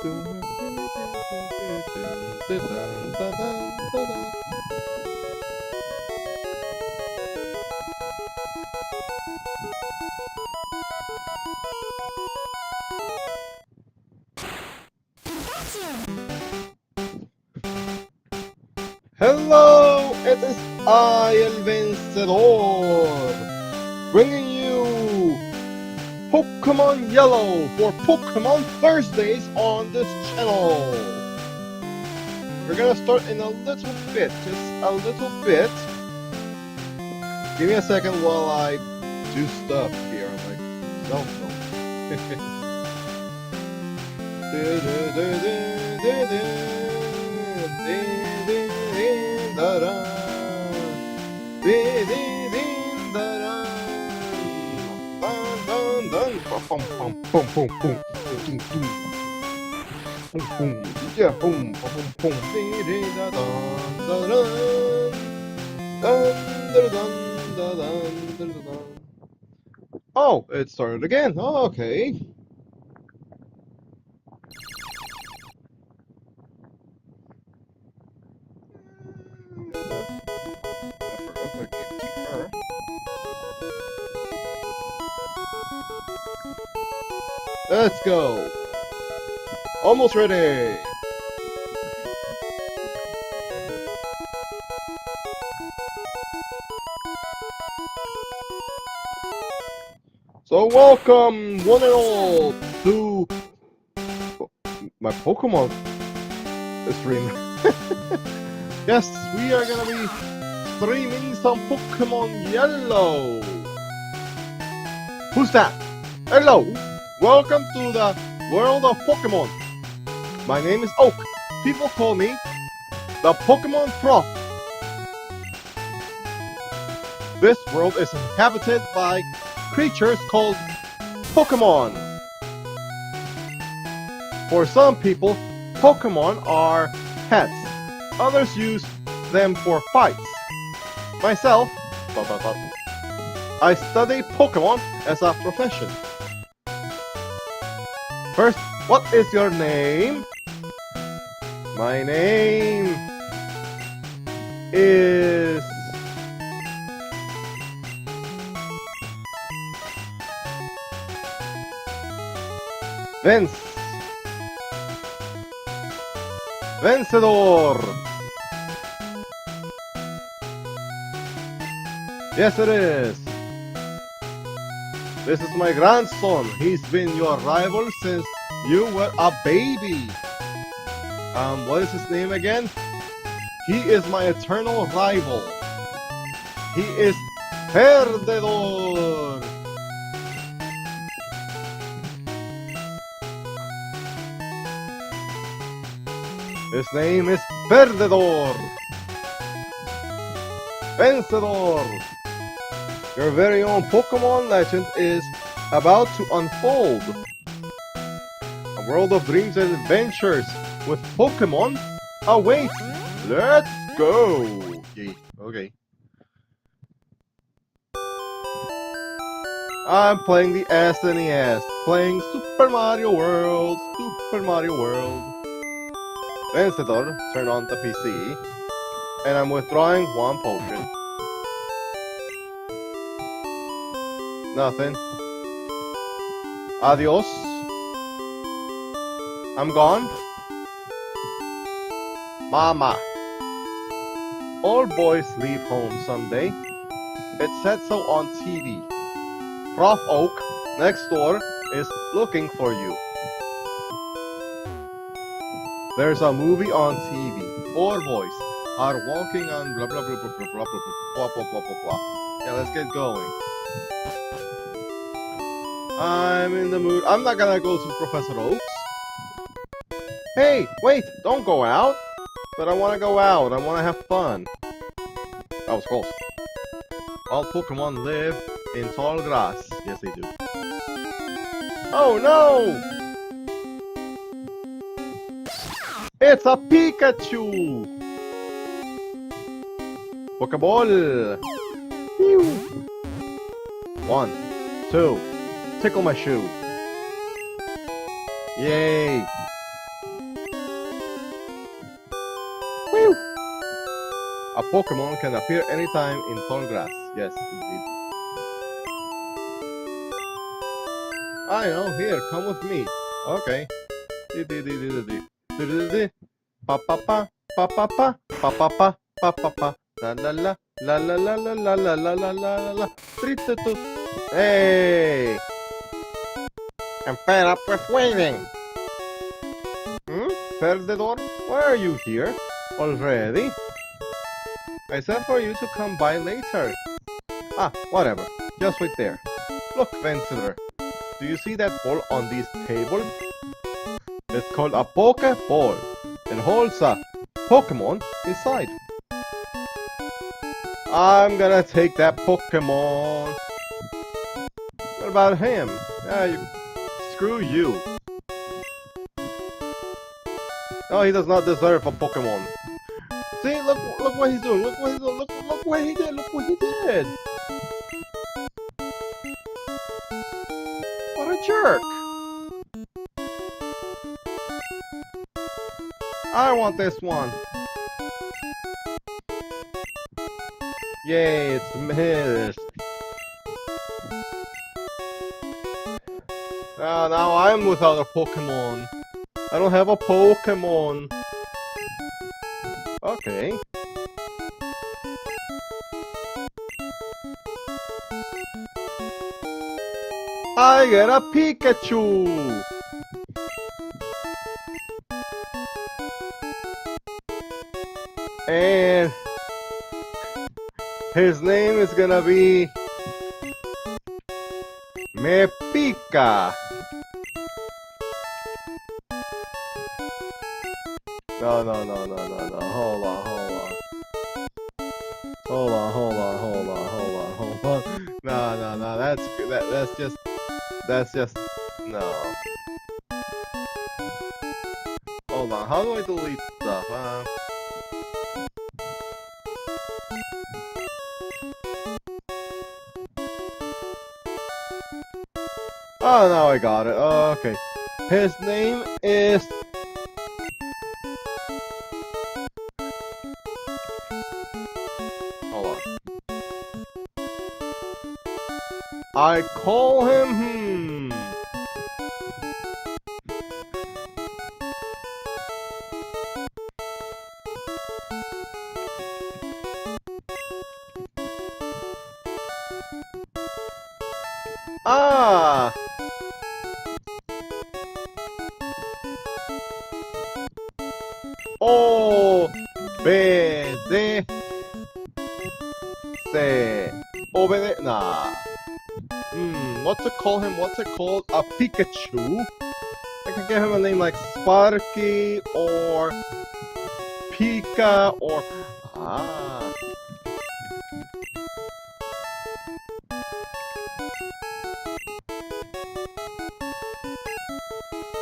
Hello, it is I, El Vencedor, bringing you Pokemon Yellow for Pokemon Thursdays on this channel. We're gonna start in a little bit, just a little bit. Give me a second while I do stuff here on my cell phone. Yeah, boom, boom, boom, oh, it started again. Oh, okay. Let's go. Almost ready. So welcome, one and all, to my Pokemon stream. Yes, we are gonna be streaming some Pokemon Yellow. Who's that? Hello, welcome to the world of Pokemon. My name is Oak. People call me the Pokemon Prof. This world is inhabited by creatures called Pokemon. For some people, Pokemon are pets. Others use them for fights. Myself, I study Pokemon as a profession. First, what is your name? My name is... Vince. Vencedor. Yes, it is. This is my grandson. He's been your rival since you were a baby. What is his name again? He is my eternal rival. He is Perdedor. His name is Perdedor. Vencedor. Your very own Pokemon legend is about to unfold. A world of dreams and adventures with Pokemon awaits. Let's go. Okay. I'm playing the SNES, playing Super Mario World. Super Mario World. Vencedor, turn on the PC, and I'm withdrawing one potion. Nothing. Adios. I'm gone. Mama. All boys leave home someday. It said so on TV. Prof Oak, next door, is looking for you. There's a movie on TV. 4 boys are walking on blah blah blah blah blah blah blah blah blah blah blah. Yeah, let's get going. I'm in the mood. I'm not gonna go to Professor Oaks. Hey, wait! Don't go out. But I wanna go out. I wanna have fun. That was close. All Pokemon live in tall grass. Yes, they do. Oh no! It's a Pikachu! Pokeball! Pew! 1, 2, tickle my shoe. Yay! Pokemon can appear anytime in tall grass. Yes, indeed. I know, here, come with me. Okay. Pa pa pa pa pa pa pa pa pa pa pa pa la la la la la la la la la la la la la. Hey! I'm fed up with waiting. Perdedor, why are you here already? I said for you to come by later. Ah, whatever. Just wait there. Look, Vencedor. Do you see that ball on this table? It's called a Pokeball. It holds a Pokemon inside. I'm gonna take that Pokemon. What about him? Screw you. No, he does not deserve a Pokemon. See, look what he's doing. Look what he's doing. Look what he did. Look what he did. What a jerk. I want this one. Yay, it's his. Now I'm without a Pokemon. I don't have a Pokemon. Okay. I get a Pikachu! And his name is gonna be Mepika. No. Hold on. No. That's just no. Hold on. How do I delete stuff? Oh, now I got it. Okay. His name is I call him Ah! Obedece. Nah. What's it call him? What's it called? A Pikachu? I can give him a name like Sparky or Pika or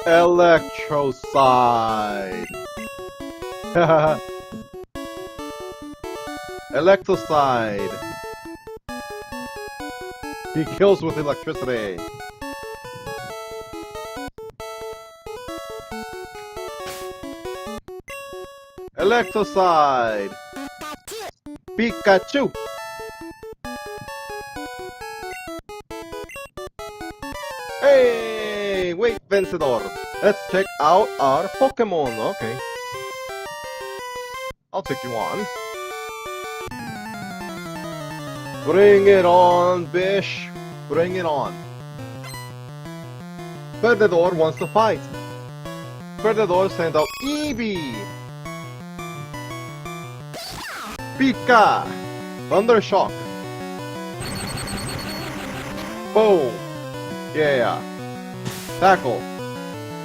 Electrocide. Electrocide. He kills with electricity. Electrocide. Pikachu. Hey, wait, Vencedor. Let's check out our Pokemon. Okay. I'll take you on. Bring it on, Bish. Bring it on. Perdedor wants to fight. Perdedor sent out Eevee. Pika. Thunder Shock. Boom. Yeah. Tackle.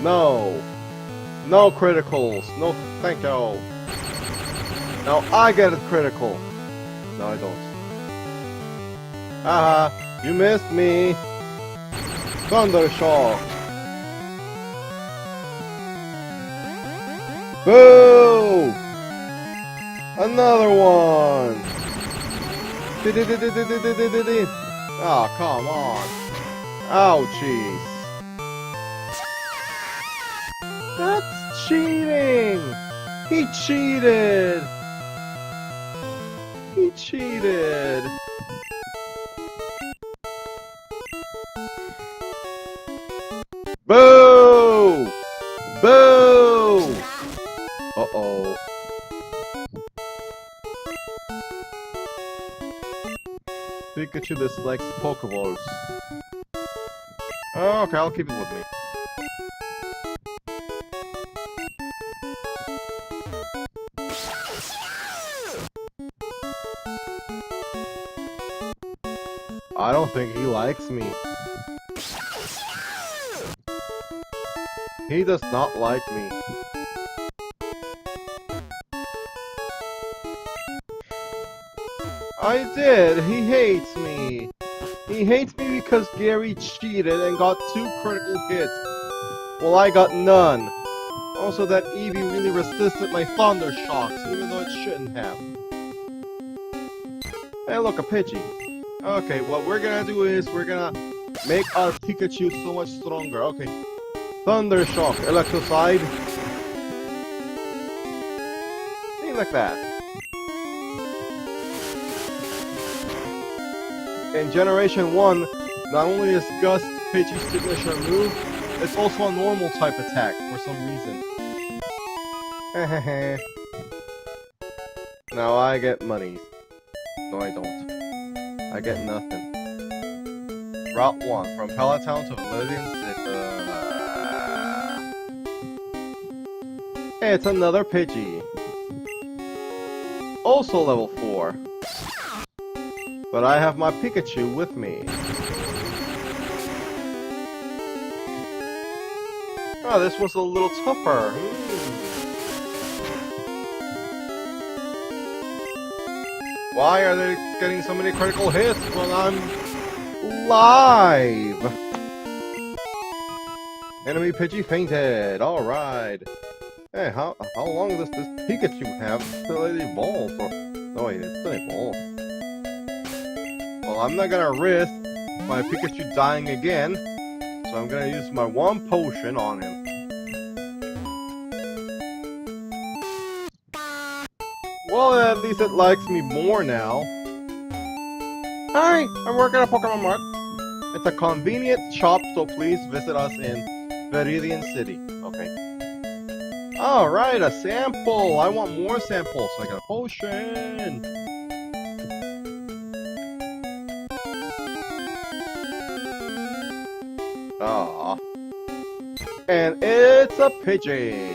No. No criticals. No, thank you. Now I get a critical. No, I don't. Haha, you missed me. Thunder Shock. Boo! Another one. Oh, come on. Ouchies. That's cheating. He cheated. He cheated! Boo! Boo! Uh-oh. Pikachu dislikes Pokeballs. Oh, okay, I'll keep it with me. I don't think he likes me. He does not like me. I did! He hates me! He hates me because Gary cheated and got 2 critical hits. Well, I got none. Also, that Eevee really resisted my Thunder Shocks, even though it shouldn't have. Hey, look, a Pidgey. Okay, what we're gonna do is we're gonna make our Pikachu so much stronger. Okay. Thunder Shock, Electrocide. Things like that. In Generation 1, not only is Gust Pidgey's signature move, it's also a normal type attack for some reason. Hehehe. Now I get money. No, I don't. I get nothing. Route 1, from Palatown to Viridian City. Hey, it's another Pidgey. Also level 4. But I have my Pikachu with me. Oh, this was a little tougher. Why are they getting so many critical hits when I'm live? Enemy Pidgey fainted. Alright. Hey, how long does this Pikachu have till it evolves? Or, no, wait, it's still evolved. Well, I'm not gonna risk my Pikachu dying again, so I'm gonna use my 1 potion on him. Well, at least it likes me more now. Hi, I'm working at Pokemon Mart. It's a convenient shop, so please visit us in Viridian City. Okay. Alright, a sample! I want more samples, so I got a potion! Aww. And it's a Pidgey!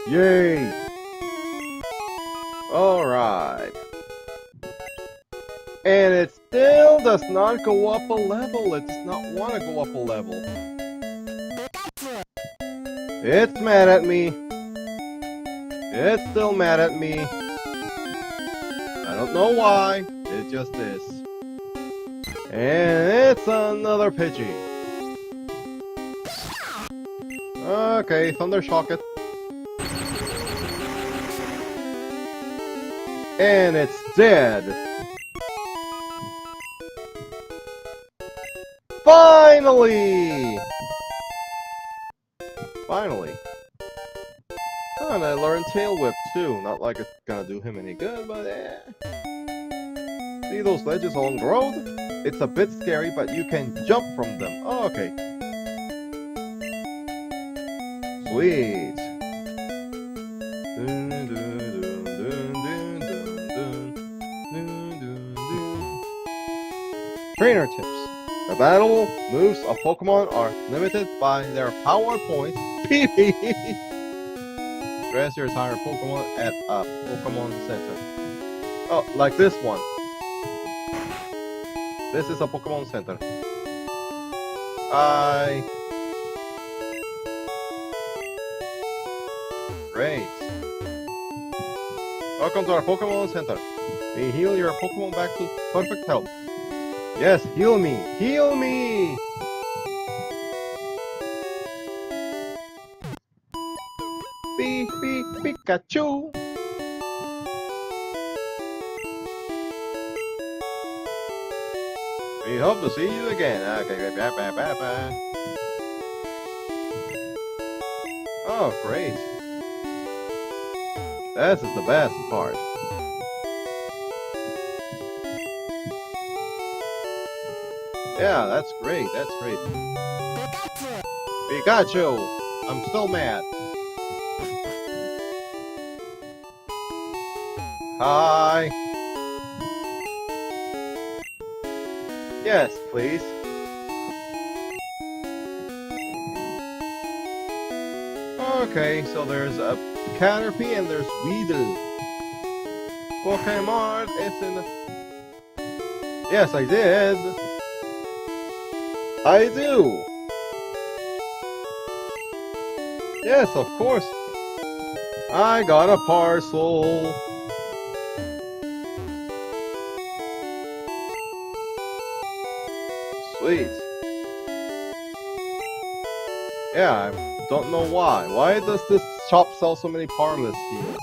Yay! Alright. And it still does not go up a level. It does not want to go up a level. It's mad at me. It's still mad at me. I don't know why. It just is. And it's another Pidgey. Okay, Thunder Shock it. And it's dead. Finally! Finally. Oh, and I learned Tail Whip too. Not like it's gonna do him any good, but eh. See those ledges along the road? It's a bit scary, but you can jump from them. Oh, okay. Sweet. Dun, dun, dun, dun, dun, dun, dun, dun, dun. Trainer tips. The battle moves of Pokemon are limited by their power points. PP. Dress your entire Pokemon at a Pokemon Center. Oh, like this one. This is a Pokemon Center. Great. Welcome to our Pokemon Center. We heal your Pokemon back to perfect health. Yes, heal me! Heal me! Pikachu! We hope to see you again. Okay, bye bye bye bye. Oh, great. This is the best part. Yeah, that's great. That's great. Pikachu! I'm still mad. Hi. Yes, please. Okay, so there's a Caterpie and there's Weedle. Pokemon is in the... Yes, I did. I do. Yes, of course. I got a parcel. Sweet. Yeah, I don't know why. Why does this shop sell so many parlous heals?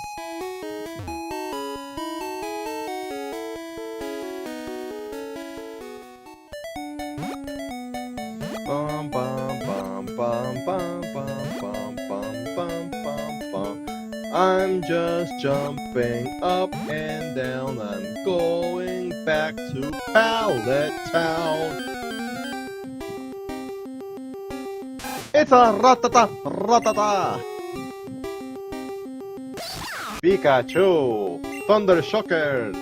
Bum bum bum bum bum bum bum bum bum bum bum. I'm just jumping up and down. I'm going back to Pallet Town. It's a ratata ratata. Pikachu, Thunder Shocker.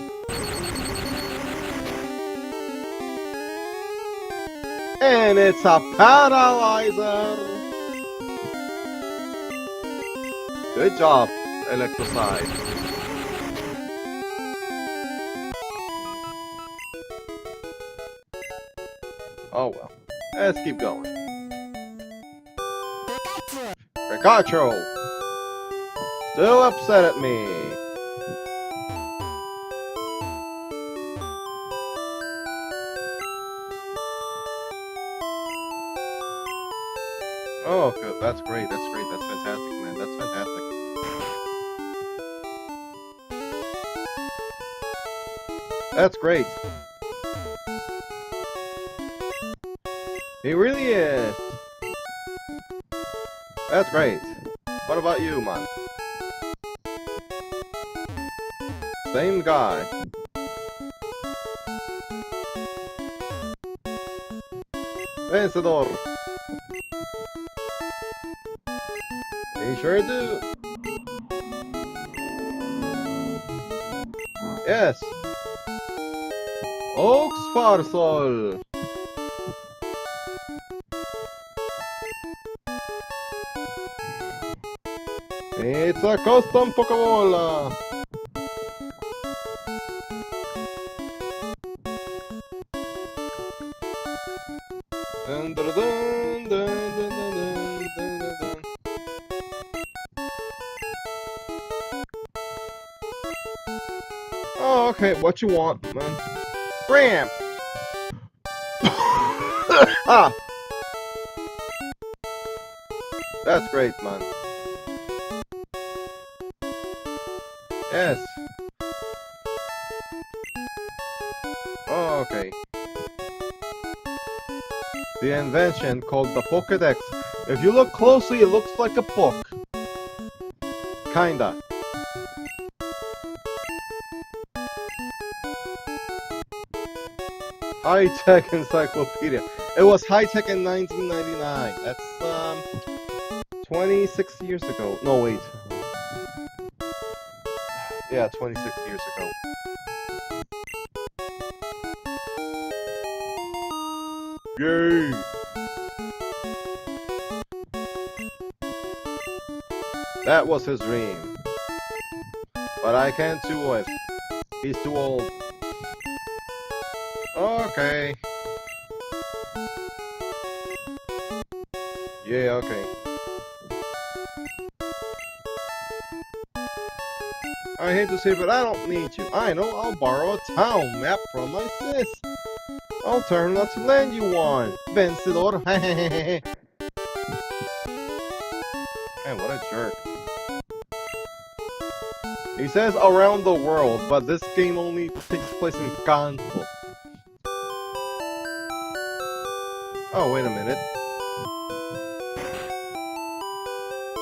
And it's a paralyzer. Good job, Electrocide. Oh well, let's keep going. Pikachu! Still upset at me. Oh, good. That's great. That's great. That's fantastic, man. That's fantastic. That's great. He really is. That's great. What about you, man? Same guy. Vencedor. They sure do. Yes. Oaks Farsol. It's a custom Pokeball. Dun, dun, dun, dun, dun, dun, dun, dun, dun. Oh, okay. What you want, man? Bram. Ah. That's great, man. Yes. Oh, okay. The invention called the Pokédex. If you look closely, it looks like a book. Kinda. High-tech encyclopedia. It was high-tech in 1999. That's 26 years ago. No, wait. Yeah, 26 years ago. Yay! That was his dream. But I can't do it. He's too old. Okay. Yeah, okay. I hate to say, but I don't need you. I know, I'll borrow a town map from my sis. I'll turn that to land you one. Vencedor. Man, what a jerk. He says around the world, but this game only takes place in Kanto. Oh, wait a minute.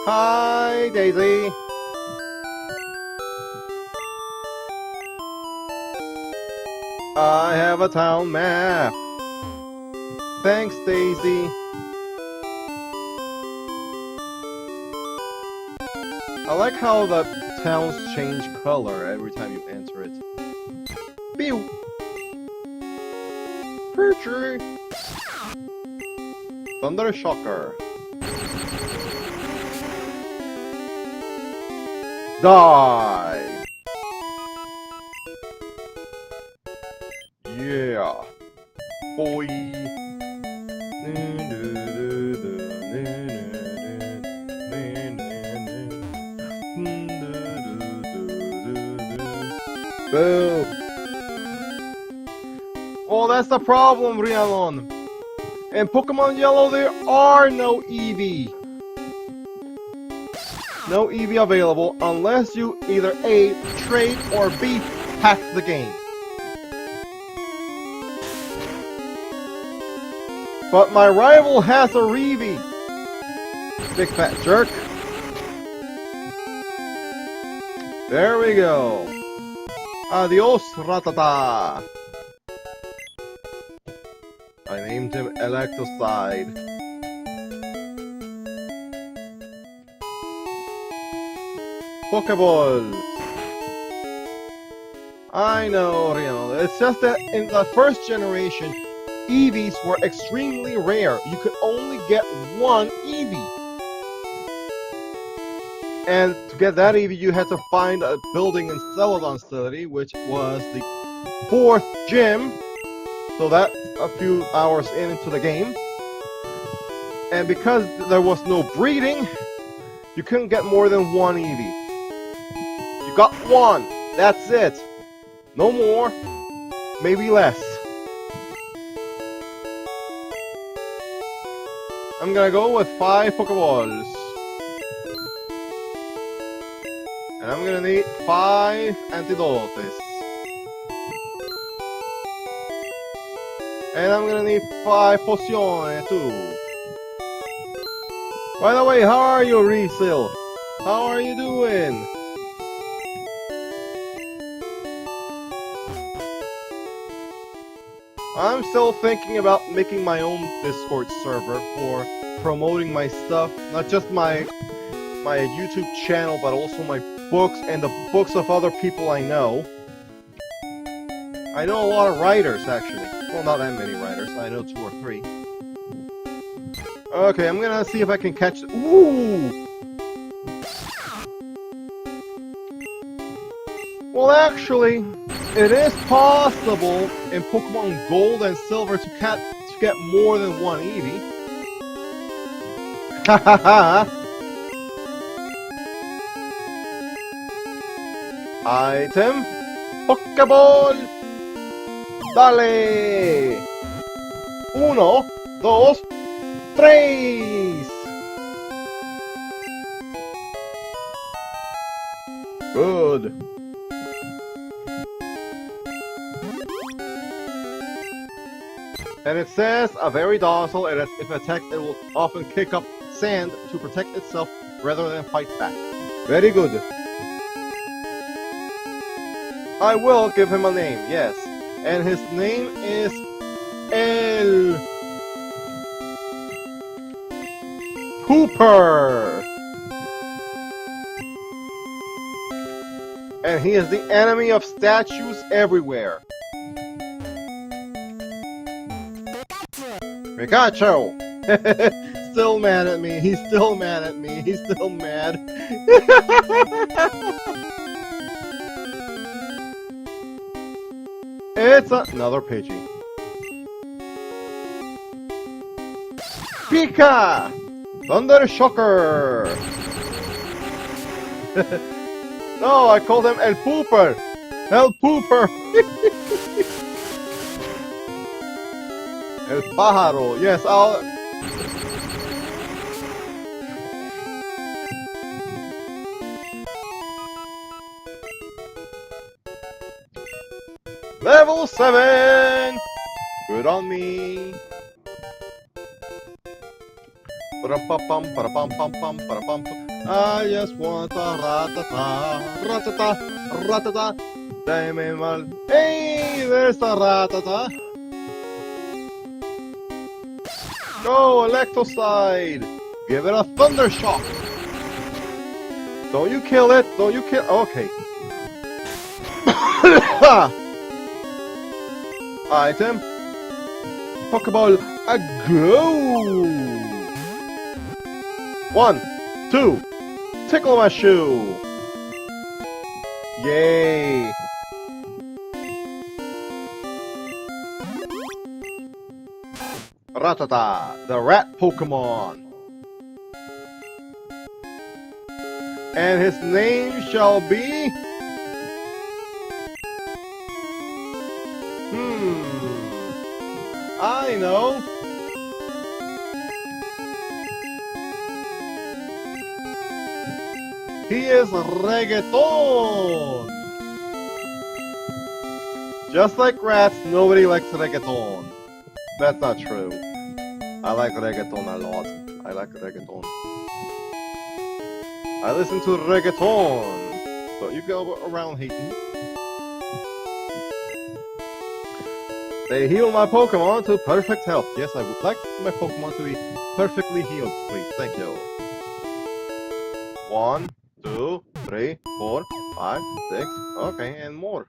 Hi, Daisy. I have a town map. Thanks, Daisy. I like how the towns change color every time you enter it. Pew! Perjury! Thunder Shocker. Die! Yeah! Boy! Boo! Well, that's the problem, Rhiannon. In Pokemon Yellow, there are no Eevee. No Eevee available unless you either A, trade, or B, hack the game. But my rival has a Reavie. Big fat jerk. There we go. Adios, Ratata. I named him Electrocide. Pokeballs. I know, Rhiannon. It's just that in the first generation, Eevees were extremely rare. You could only get one Eevee. And to get that Eevee, you had to find a building in Celadon City, which was the 4th gym. So that's a few hours into the game. And because there was no breeding, you couldn't get more than one Eevee. You got one. That's it. No more. Maybe less. I'm gonna go with 5 Pokeballs. And I'm gonna need 5 Antidotes. And I'm gonna need 5 Pozioni too. By the way, how are you, Resil? How are you doing? I'm still thinking about making my own Discord server for promoting my stuff, not just my YouTube channel, but also my books and the books of other people I know. I know a lot of writers, actually. Well, not that many writers. I know 2 or 3. Okay, I'm gonna see if I can catch... Ooh! Well, actually, it is possible in Pokemon Gold and Silver to get more than one Eevee. Hahaha! Item Pokeball! Dale! 1, 2, 3! Good. And it says, a very docile, and if attacked, it will often kick up sand to protect itself rather than fight back. Very good. I will give him a name, yes. And his name is El Pooper. And he is the enemy of statues everywhere. Pikachu! Still mad at me, he's still mad at me, he's still mad. It's another Pidgey. Pika! Thunder Shocker! No, I called him El Pooper! El Pooper! El Pájaro! Yes, I'll... Level 7! Good on me. Ba-da-ba-bum, ba-da-bum-bum-bum, ba-da-bum. I just want a ratata, ratata, ratata. Dame mal. Hey, there's the ratata. Go, Electrocide! Give it a thunder shock! Don't you kill it! Don't you kill. Okay. Item. Pokeball. A go! 1, 2. Tickle my shoe! Yay! Ratata, the rat Pokemon. And his name shall be... I know. He is Reggaeton. Just like rats, nobody likes reggaeton. That's not true. I like reggaeton a lot. I like reggaeton. I listen to reggaeton. So you go around hating. They heal my Pokemon to perfect health. Yes, I would like my Pokemon to be perfectly healed, please. Thank you. 1, 2, 3, 4, 5, 6. Okay, and more.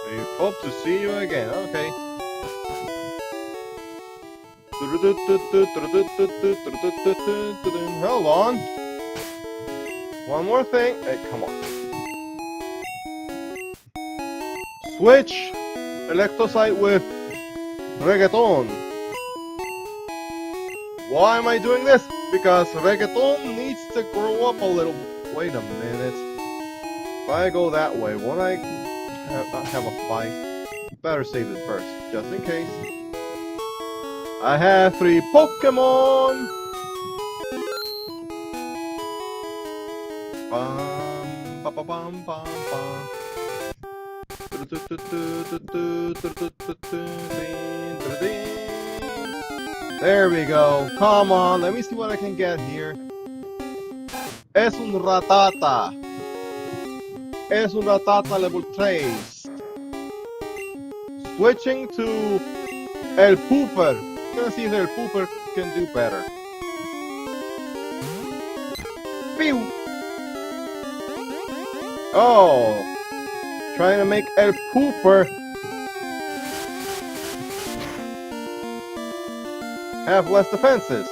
We hope to see you again. Okay. Hold on. One more thing. Hey, come on. Switch Electrocide with Reggaeton. Why am I doing this? Because Reggaeton needs to grow up a little. Wait a minute. If I go that way, won't I have a fight? Better save it first, just in case. I have 3 Pokemon! Bum, ba, ba, bum, bum, bum. There we go. Come on, let me see what I can get here. Es un Ratata. Es un Ratata level 3. Switching to El Pooper. I'm gonna see if El Pooper can do better. Pew! Oh! Trying to make El Pooper have less defenses.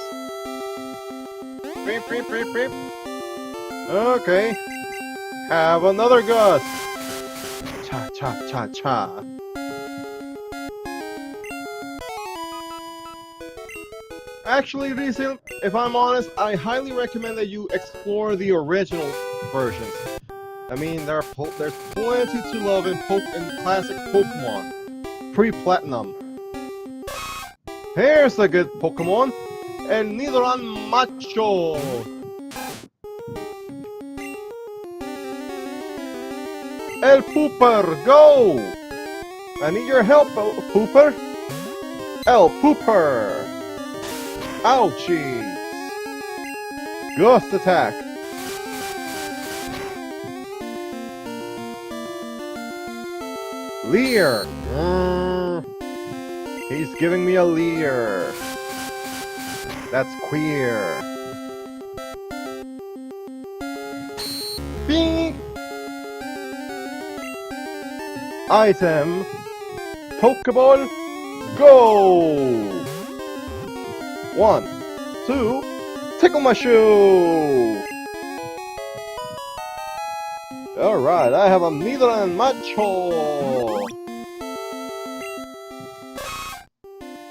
Beep, beep, beep, beep. Okay. Have another gust. Cha, cha, cha, cha. Actually, Reeseal, if I'm honest, I highly recommend that you explore the original versions. I mean, there's plenty to love in classic Pokemon. Pre-Platinum. Here's a good Pokemon. El Nidoran Macho. El Pooper, go! I need your help, El Pooper. El Pooper. Ouchies! Gust attack! Leer! He's giving me a leer. That's queer. Bing! Item! Pokeball, go! 1, 2, tickle my shoe! Alright, I have a Nidoran Macho!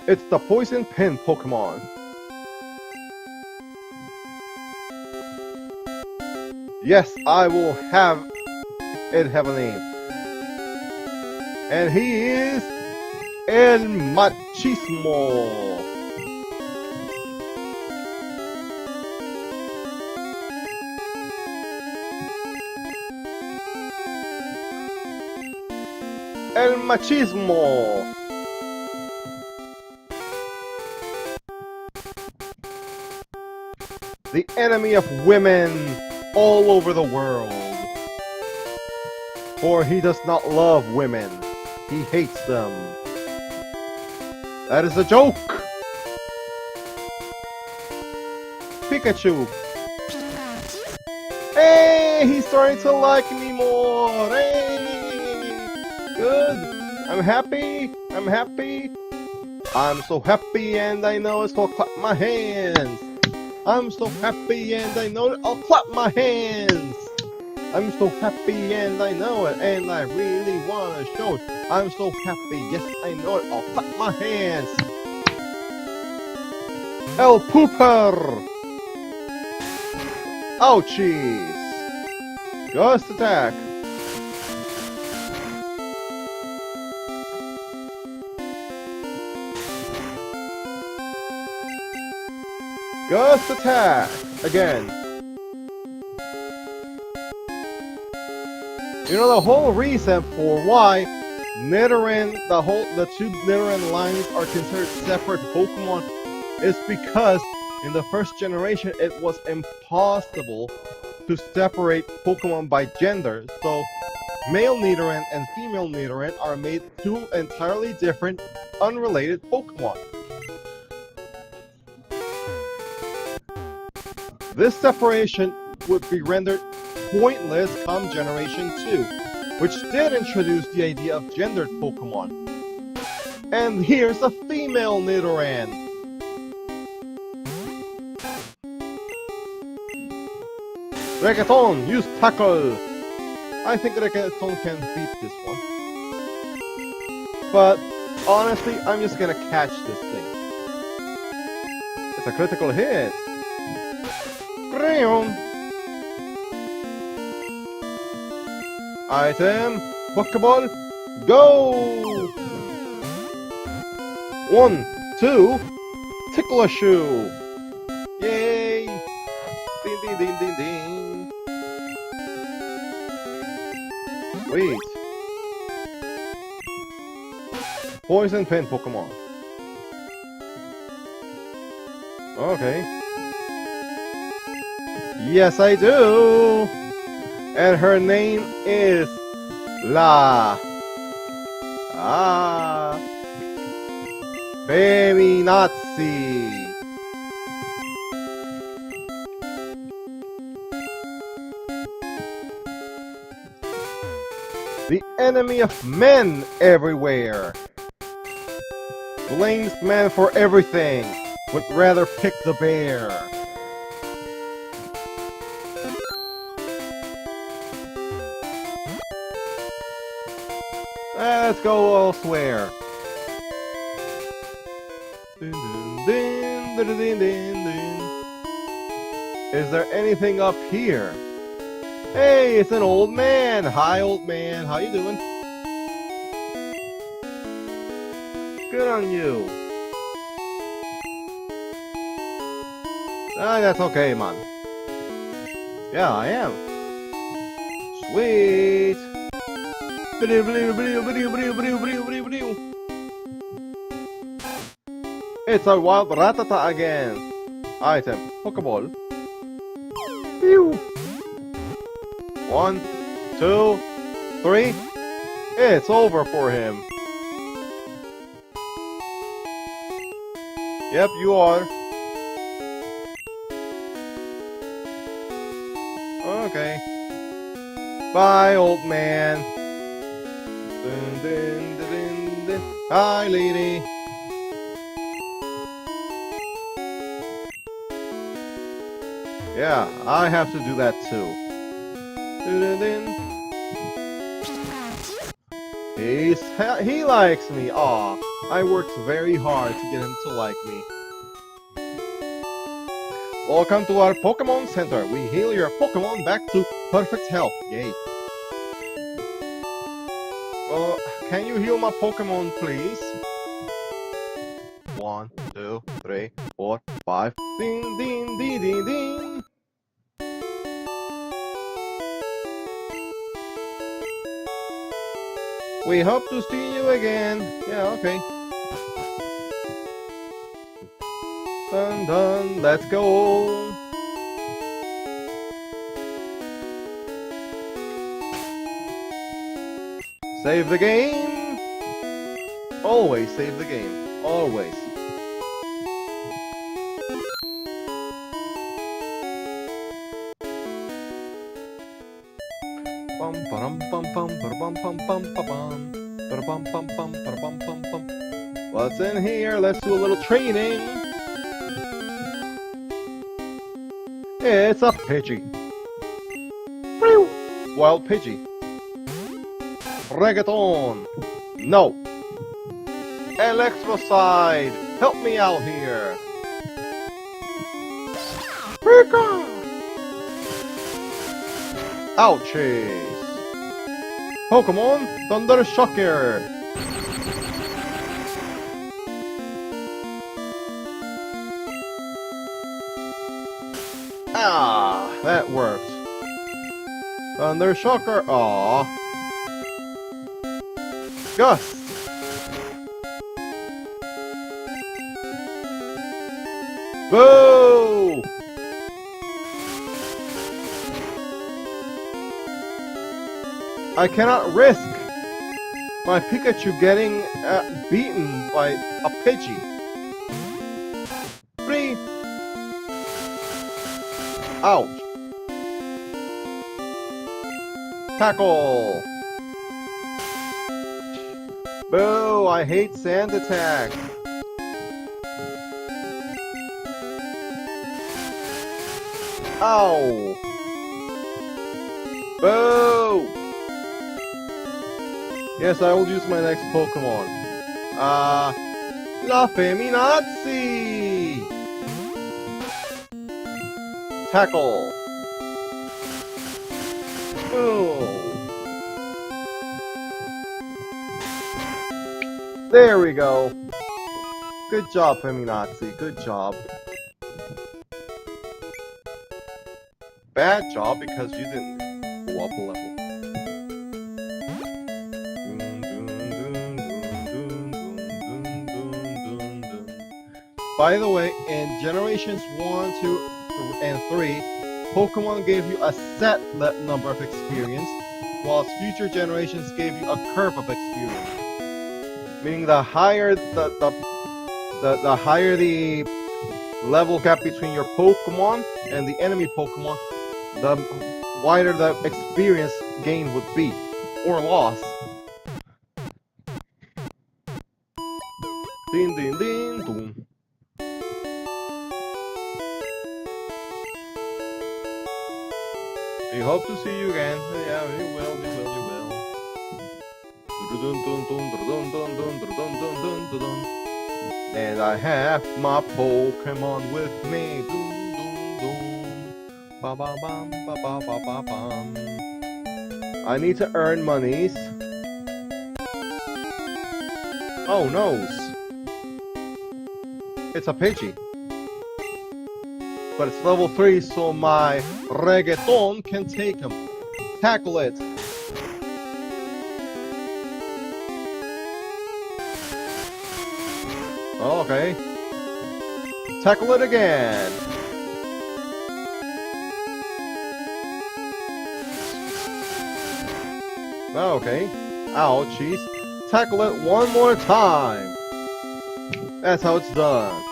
It's the Poison Pin Pokemon. Yes, I will have it have a name. And he is El Machismo. El Machismo. the enemy of women all over the world. For he does not love women, he hates them. That is a joke! Pikachu! Hey! He's starting to like me more! Hey! Good! I'm happy! I'm happy! I'm so happy and I know it, so I'll clap my hands! I'm so happy and I know it, I'll clap my hands! I'm so happy and I know it, and I really wanna show it. I'm so happy, yes I know it, I'll clap my hands! El Pooper! Ouchies! Ghost attack! Ghost attack! Again. You know, the whole reason for why Nidoran, the two Nidoran lines are considered separate Pokemon is because in the first generation it was impossible to separate Pokemon by gender, so male Nidoran and female Nidoran are made two entirely different, unrelated Pokemon. This separation would be rendered pointless come Generation 2, which did introduce the idea of gendered Pokemon. And here's a female Nidoran! Reggaeton, use tackle! I think Reggaeton can beat this one. But, honestly, I'm just gonna catch this thing. It's a critical hit! Crayon! Item, Pokeball, go! 1, 2, Ticklashoe! Yay! Ding ding ding ding ding! Wait. Poison Pen Pokemon. Okay. Yes, I do! And her name is La. Feminazi. The enemy of men everywhere. Blames men for everything, would rather pick the bear. Let's go elsewhere. Dun, dun, dun, dun, dun, dun, dun. Is there anything up here? Hey, it's an old man. Hi, old man. How you doing? Good on you. Ah, that's okay, man. Yeah, I am. Sweet. It's a wild Rattata again. Item, Pokeball. Pew. 1, 2, 3. It's over for him. Yep, you are. Okay. Bye, old man. Dun, dun, dun, dun, dun. Hi, lady. Yeah, I have to do that too. Dun, dun, dun. He likes me. Aw, I worked very hard to get him to like me. Welcome to our Pokemon Center. We heal your Pokemon back to perfect health. Yay. Well, can you heal my Pokemon, please? 1, 2, 3, 4, 5. Ding, ding, ding, ding, ding. We hope to see you again. Yeah, okay. Dun dun, let's go. Save the game! Always save the game. Always. Bum bum bum bum bum bum bum bum bum bum bum bum bum. What's in here? Let's do a little training. It's a Pidgey. Wild Pidgey. Reggaeton. No. Electrocide. Help me out here. Pika. Ouchies. Pokemon Thunder Shocker. Ah, that worked. Thunder Shocker. Aww. Gust. Boo! I cannot risk my Pikachu getting beaten by a Pidgey. 3. Ouch. Tackle. Boo, I hate sand attack. Ow. Boo. Yes, I will use my next Pokemon. La Feminazi! Tackle. Boom. There we go. Good job, Feminazi. Good job. Bad job because you didn't go up a level. By the way, in Generations 1, 2, and 3, Pokemon gave you a set number of experience, whilst future generations gave you a curve of experience. Meaning the higher the higher the level gap between your Pokemon and the enemy Pokemon, the wider the experience gain would be, or loss. Ding ding ding boom. We hope to see you again. Yeah, you will, you will, you will. And I have my Pokemon with me. Ba ba bum, ba ba ba ba bum. I need to earn monies. Oh no! It's a Pidgey. But it's level 3, so my Reggaeton can take him. Tackle it. Oh, okay. Tackle it again. Oh, okay. Ouchies. Tackle it one more time. That's how it's done.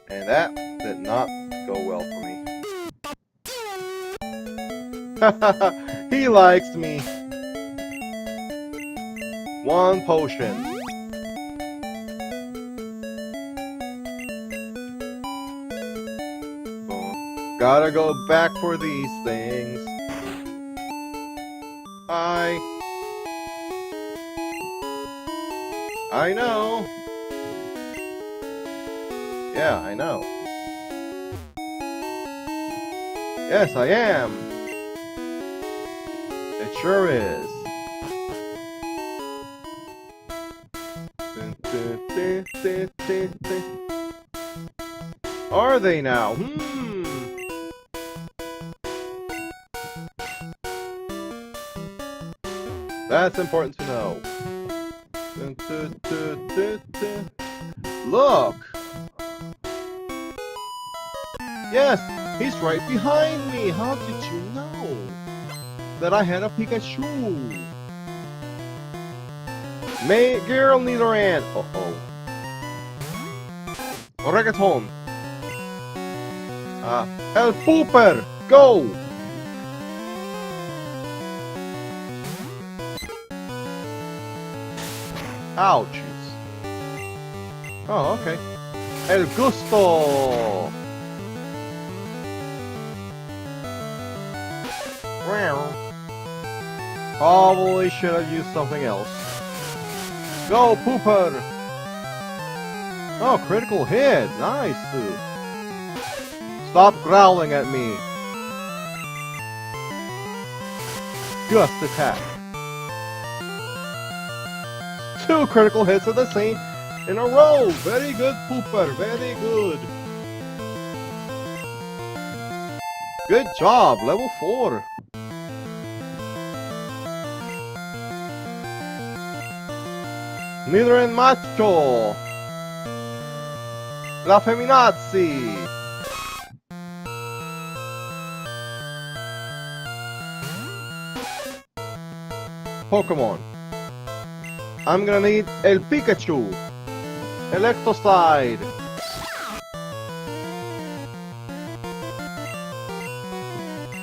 And that did not go well for me. He likes me. One potion. Boom. Gotta go back for these things. I know. Yeah, I know. Yes, I am. It sure is. Are they now? That's important to know. Look! Yes, he's right behind me. How did you know? that I had a Pikachu. Girl Nidoran. Uh-oh. Reggaeton. El Pooper. Go. Ouchies. Oh, okay. El Gusto. Probably should have used something else. Go, Pooper! Oh, critical hit! Nice! Stop growling at me! Gust attack. 2 critical hits of the same in a row! Very good, Pooper! Very good! Good job! Level 4! Nidoran Macho! La Feminazi! Pokemon. I'm gonna need El Pikachu! Electrocide!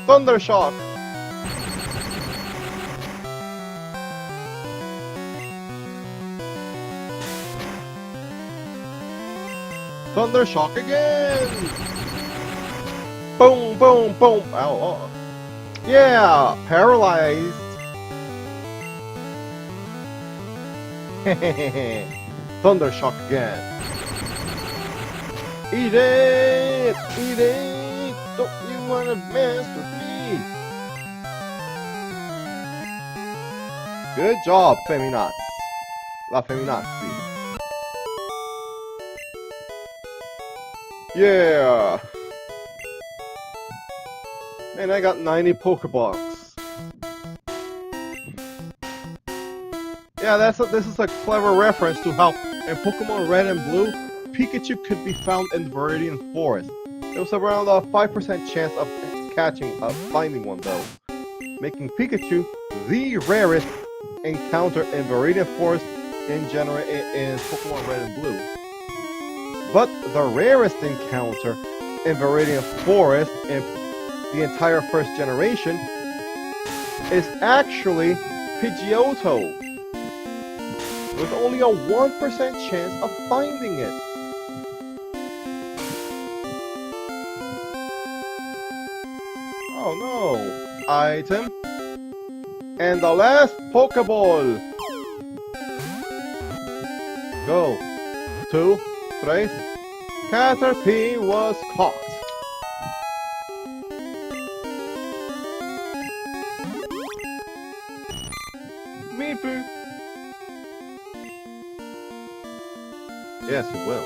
Thundershock! Thundershock again! Boom, boom, boom! Ow, oh. Yeah! Paralyzed! Thundershock again! Eat it! Eat it! Don't you wanna mess with me? Good job, Feminaz! La Feminazi! Yeah! And I got 90 Pokeballs. Yeah, this is a clever reference to how in Pokemon Red and Blue, Pikachu could be found in Viridian Forest. There was around a 5% chance of finding one though, making Pikachu the rarest encounter in Viridian Forest in general in Pokemon Red and Blue. But the rarest encounter in Viridian Forest in the entire first generation is actually Pidgeotto, with only a 1% chance of finding it. Oh no! Item. And the last Pokeball! Go! 2, 3. Caterpie was caught. Meepoo. Yes, he will.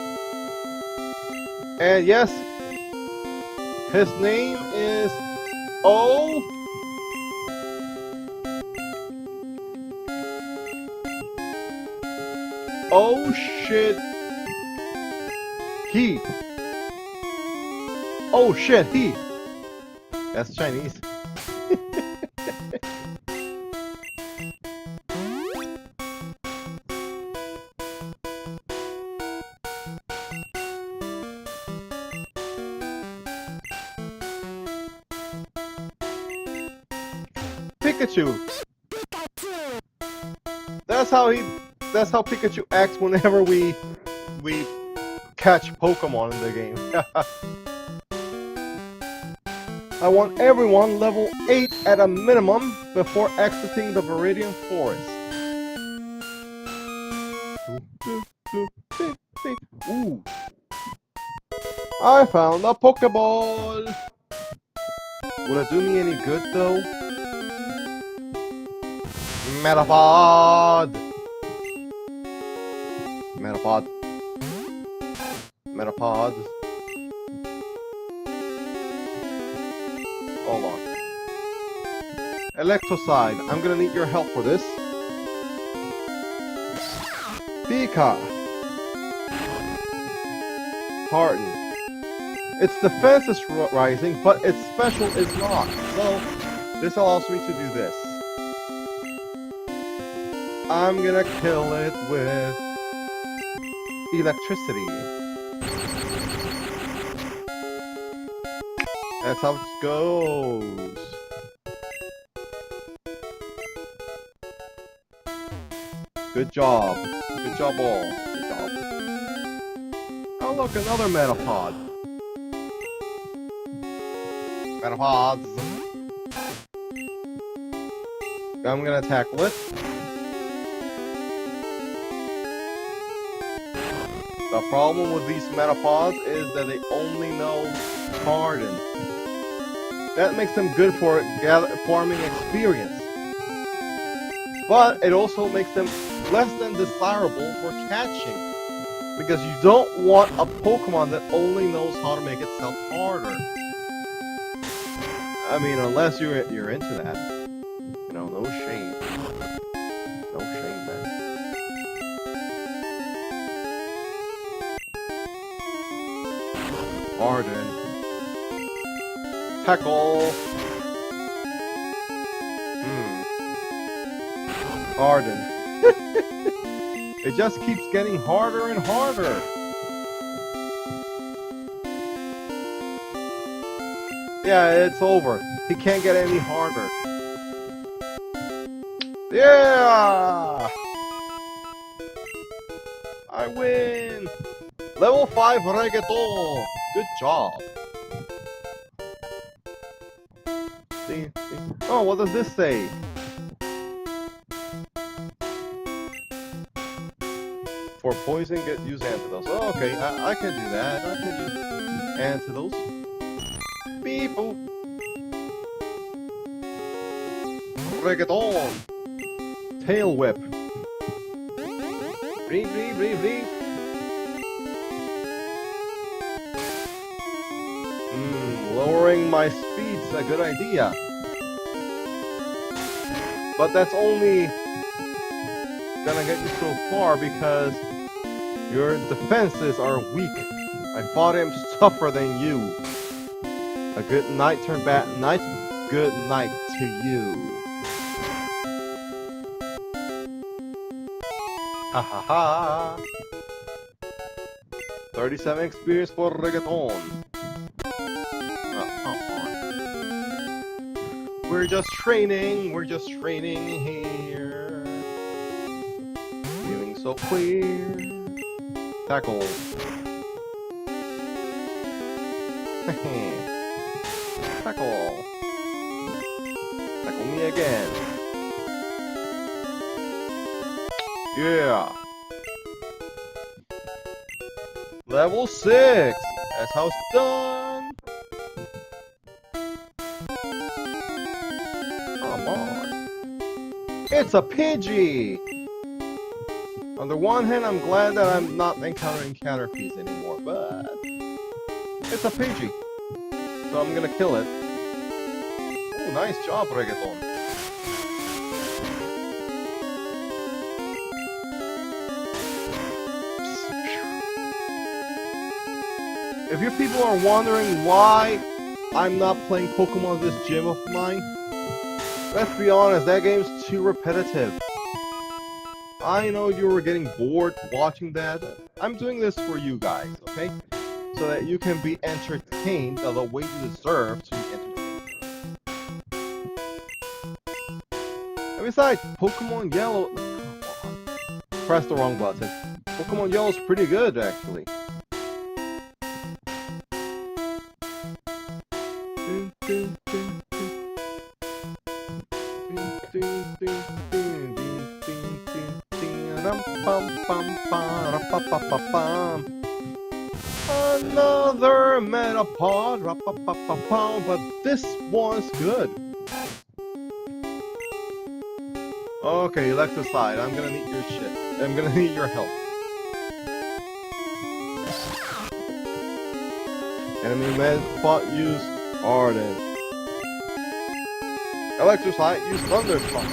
And yes, his name is Oh shit. He. Oh shit, he. That's Chinese. Pikachu. That's how Pikachu acts whenever we catch Pokemon in the game. I want everyone level 8 at a minimum before exiting the Viridian Forest. Ooh. I found a Pokeball! Would it do me any good though? Metapod! Metapod. Metapod. Hold on. Electrocide. I'm gonna need your help for this. Pika. Harden. Its defense is rising, but its special is not. So, This allows me to do this. I'm gonna kill it with electricity. That's how it goes. Good job. Good job all. Good job. Oh look, another Metapod. Metapods. I'm gonna tackle it. The problem with these Metapods is that they only know Harden. That makes them good for farming experience. But it also makes them less than desirable for catching. Because you don't want a Pokemon that only knows how to make itself harder. I mean, unless you're into that. You know, no shame. No shame, man. Harden. Tackle. Harden. It just keeps getting harder and harder. Yeah, it's over. He can't get any harder. Yeah! I win! Level 5 Reggaeton! Good job. See? Oh, what does this say? For poison, use antidotes. Oh, okay, I can do that. I can use antidotes. Beep boop. Reggaeton. Tail whip. Beep beep beep beep. Lowering my speed's a good idea. But that's only gonna get you so far because your defenses are weak. I fought him tougher than you. A good night turn bad night. Good night to you. Ha ha ha. 37 experience for Reggaeton. We're just training here. Feeling so queer. Tackle. Tackle. Tackle me again. Yeah. Level 6. That's how it's done. Come on. It's a Pidgey. On the one hand, I'm glad that I'm not encountering Caterpies anymore, but it's a Pidgey. So I'm gonna kill it. Oh, nice job, Reggaeton. If you people are wondering why I'm not playing Pokemon this gym of mine, let's be honest, that game's too repetitive. I know you were getting bored watching that. I'm doing this for you guys, okay? So that you can be entertained the way you deserve to be entertained. And besides, Pokemon Yellow... Press the wrong button. Pokemon Yellow's pretty good, actually. Another Metapod, but this one's good. Okay, Electrocide, I'm gonna need your shit. I'm gonna need your help. Enemy Metapod, use Harden. Electrocide, use Thunderstorm.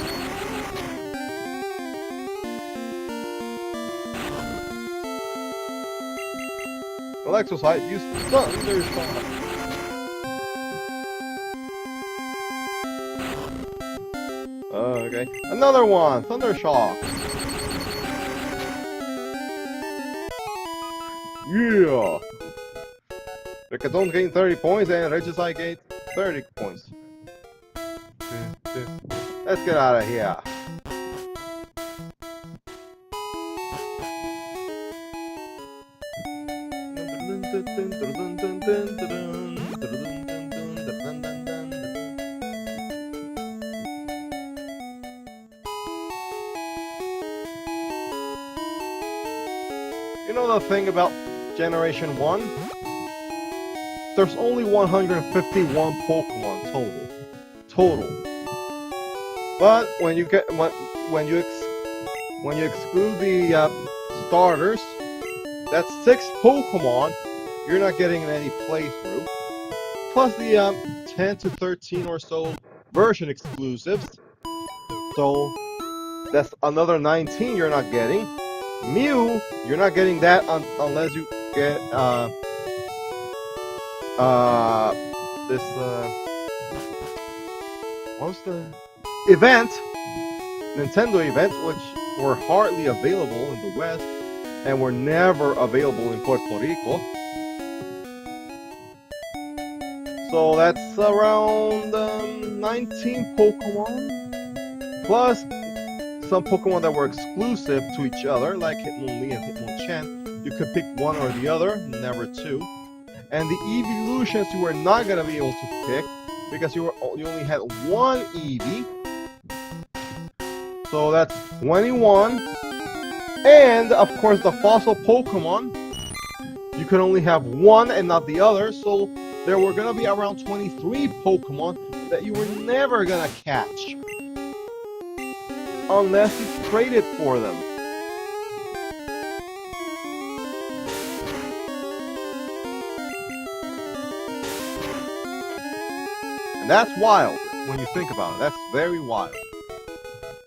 Electrocide, use Thunderstorm. Okay, another one, Thunder Shock. Yeah. Rickathon gained 30 points and Regicide gained 30 points. Let's get out of here. You know the thing about Generation 1? There's only 151 Pokemon total. But when you exclude the starters, that's 6 Pokemon you're not getting in any playthrough. Plus the 10 to 13 or so version exclusives. So that's another 19 you're not getting. Mew, you're not getting that unless you get what's the event? Nintendo event, which were hardly available in the West and were never available in Puerto Rico. So that's around 19 Pokemon, plus some Pokemon that were exclusive to each other, like Hitmonlee and Hitmonchan. You could pick one or the other, never two. And the evolutions you were not gonna be able to pick because you only had one Eevee. So that's 21. And of course the fossil Pokemon, you could only have one and not the other. So there were gonna be around 23 Pokemon that you were never gonna catch unless you traded for them. And that's wild when you think about it. That's very wild.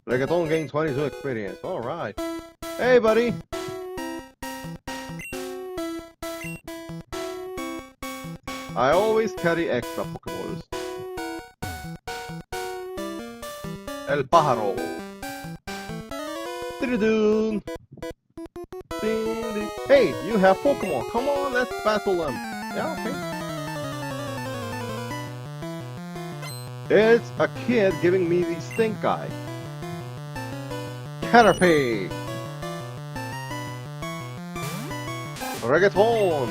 Rickathon gained 22 experience. Alright. Hey, buddy. I always carry extra Pokéballs. El Pájaro. Ding. Hey, you have Pokemon. Come on, let's battle them. Yeah, okay. It's a kid giving me the stink eye. Caterpie. Reggaeton.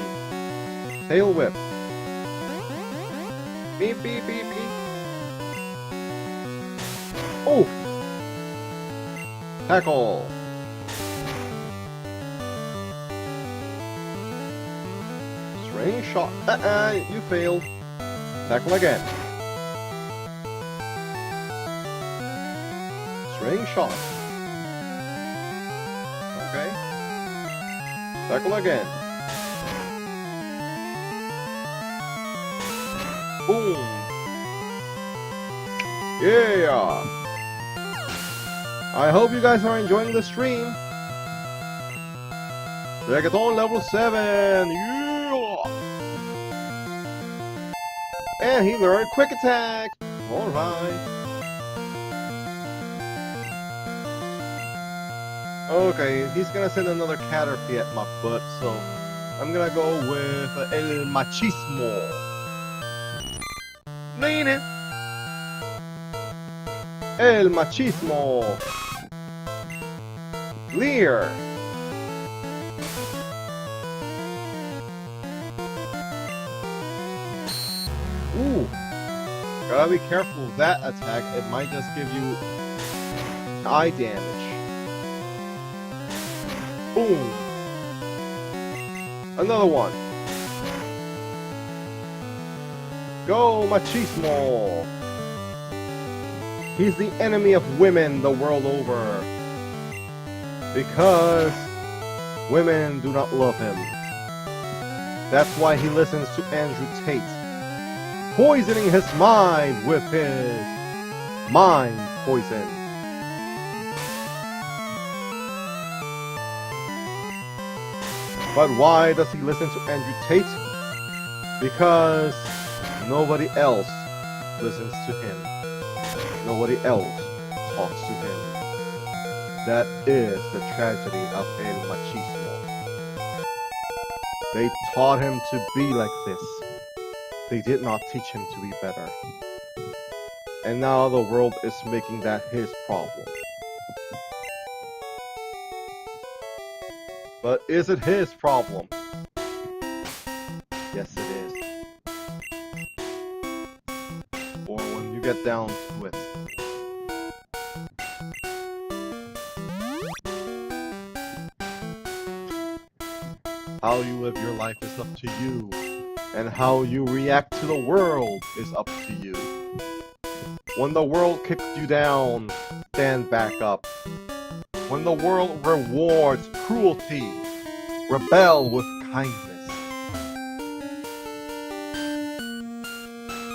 Tail whip. Beep beep beep beep. Oh. Tackle. String shot. You failed. Tackle again. String shot. Okay. Tackle again. Boom. Yeah. I hope you guys are enjoying the stream. Reggaeton level 7. Yeah. And he learned quick attack. Alright. Okay, he's gonna send another Caterpie at my butt, so I'm gonna go with El Machismo. Mean it! El Machismo! Leer! Ooh! Gotta be careful with that attack, it might just give you eye damage. Boom! Another one. Go Machismo! He's the enemy of women the world over. Because women do not love him. That's why he listens to Andrew Tate. Poisoning his mind with his mind poison. But why does he listen to Andrew Tate? Because nobody else listens to him. Nobody else talks to him. That is the tragedy of El Machismo. They taught him to be like this. They did not teach him to be better. And now the world is making that his problem. But is it his problem? Yes, it is. Or when you get down to it. How you live your life is up to you. And how you react to the world is up to you. When the world kicks you down, stand back up. When the world rewards cruelty, rebel with kindness.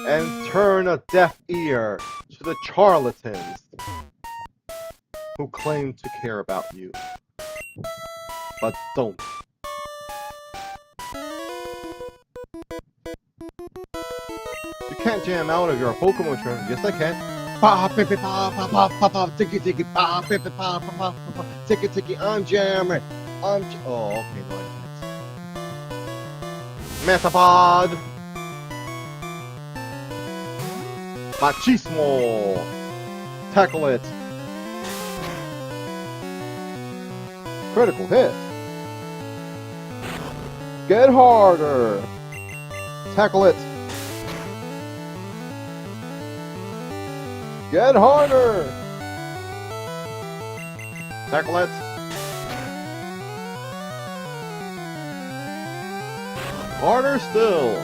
And turn a deaf ear to the charlatans who claim to care about you, but don't. You can't jam out of your Pokemon turn. Yes, I can. Pa pipi pa pa pa pa pa tiki tiki pa pipi pa pa pa pa tiki tiki. I'm jamming. Oh, okay, no, I can't. Metapod. Machismo. Tackle it. Critical hit. Get harder. Tackle it. Get harder! Tackle it. Harder still.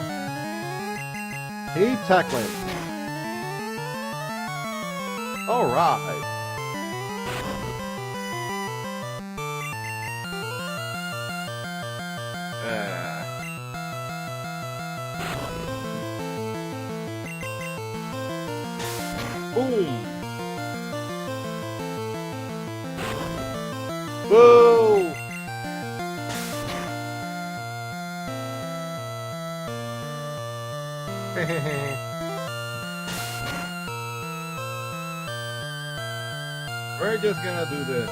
Keep tackling. Alright. Boom! Boo! We're just gonna do this.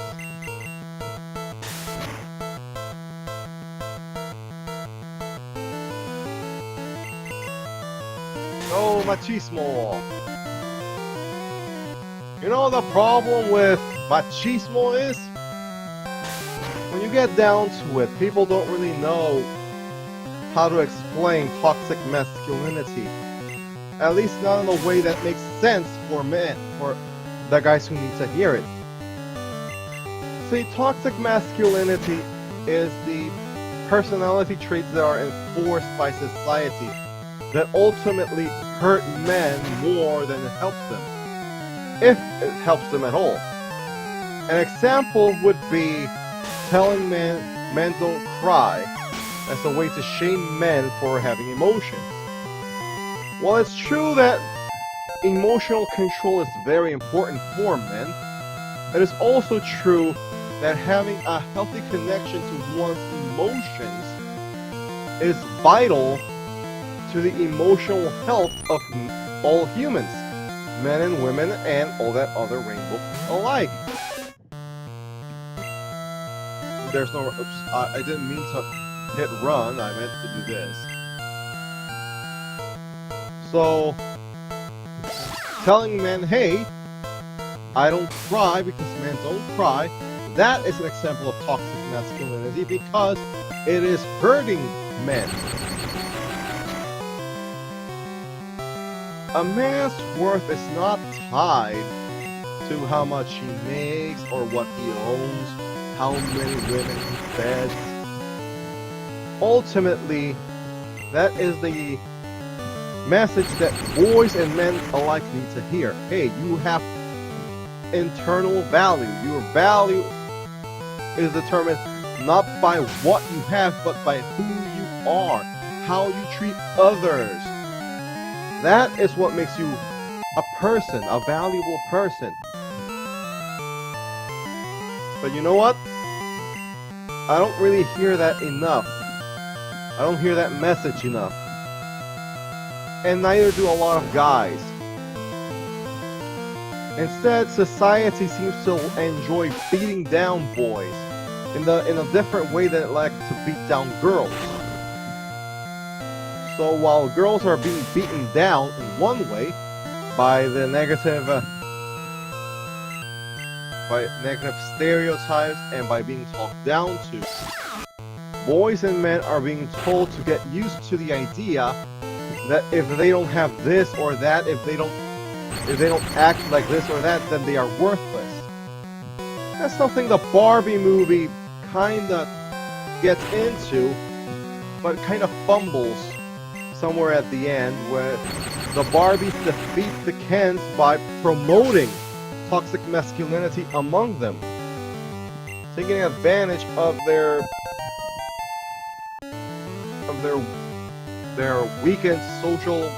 No machismo. You know the problem with machismo is? When you get down to it, people don't really know how to explain toxic masculinity. At least not in a way that makes sense for men, for the guys who need to hear it. See, toxic masculinity is the personality traits that are enforced by society that ultimately hurt men more than it helps them. If it helps them at all. An example would be telling men don't cry as a way to shame men for having emotions. While it's true that emotional control is very important for men, it is also true that having a healthy connection to one's emotions is vital to the emotional health of all humans. Men and women and all that other rainbow alike. There's no... Oops, I didn't mean to hit run, I meant to do this. So, telling men, hey, I don't cry because men don't cry, that is an example of toxic masculinity because it is hurting men. A man's worth is not tied to how much he makes or what he owns, how many women he fed. Ultimately, that is the message that boys and men alike need to hear. Hey, you have internal value. Your value is determined not by what you have, but by who you are, how you treat others. That is what makes you a person, a valuable person. But you know what? I don't really hear that enough. I don't hear that message enough. And neither do a lot of guys. Instead, society seems to enjoy beating down boys in a different way than it likes to beat down girls. So while girls are being beaten down in one way by the negative stereotypes and by being talked down to, boys and men are being told to get used to the idea that if they don't have this or that, if they don't act like this or that, then they are worthless. That's something the Barbie movie kinda gets into, but kinda fumbles somewhere at the end, where the Barbies defeat the Kens by promoting toxic masculinity among them, taking advantage of their weakened social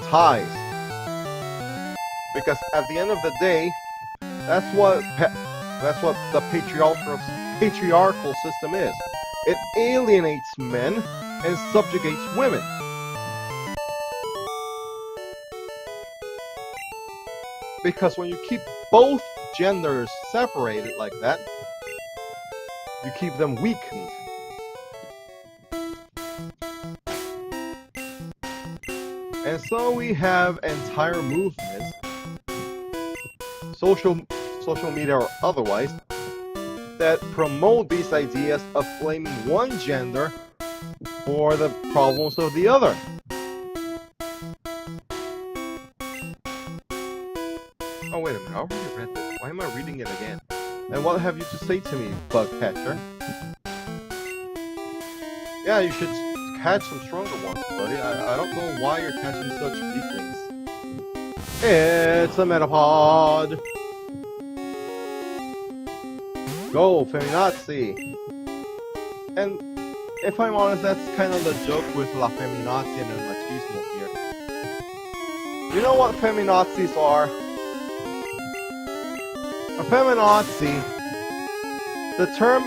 ties. Because at the end of the day, that's what the patriarchal system is. It alienates men and subjugates women. Because when you keep both genders separated like that, you keep them weakened. And so we have entire movements, social media or otherwise, that promote these ideas of blaming one gender for the problems of the other. Oh, wait a minute, I already read this. Why am I reading it again? And what have you to say to me, Bugcatcher? Yeah, you should catch some stronger ones, buddy. I don't know why you're catching such weaklings. It's a Metapod! Go, feminazi! And if I'm honest, that's kind of the joke with La Feminazi and El Machismo here. You know what feminazis are? A feminazi, the term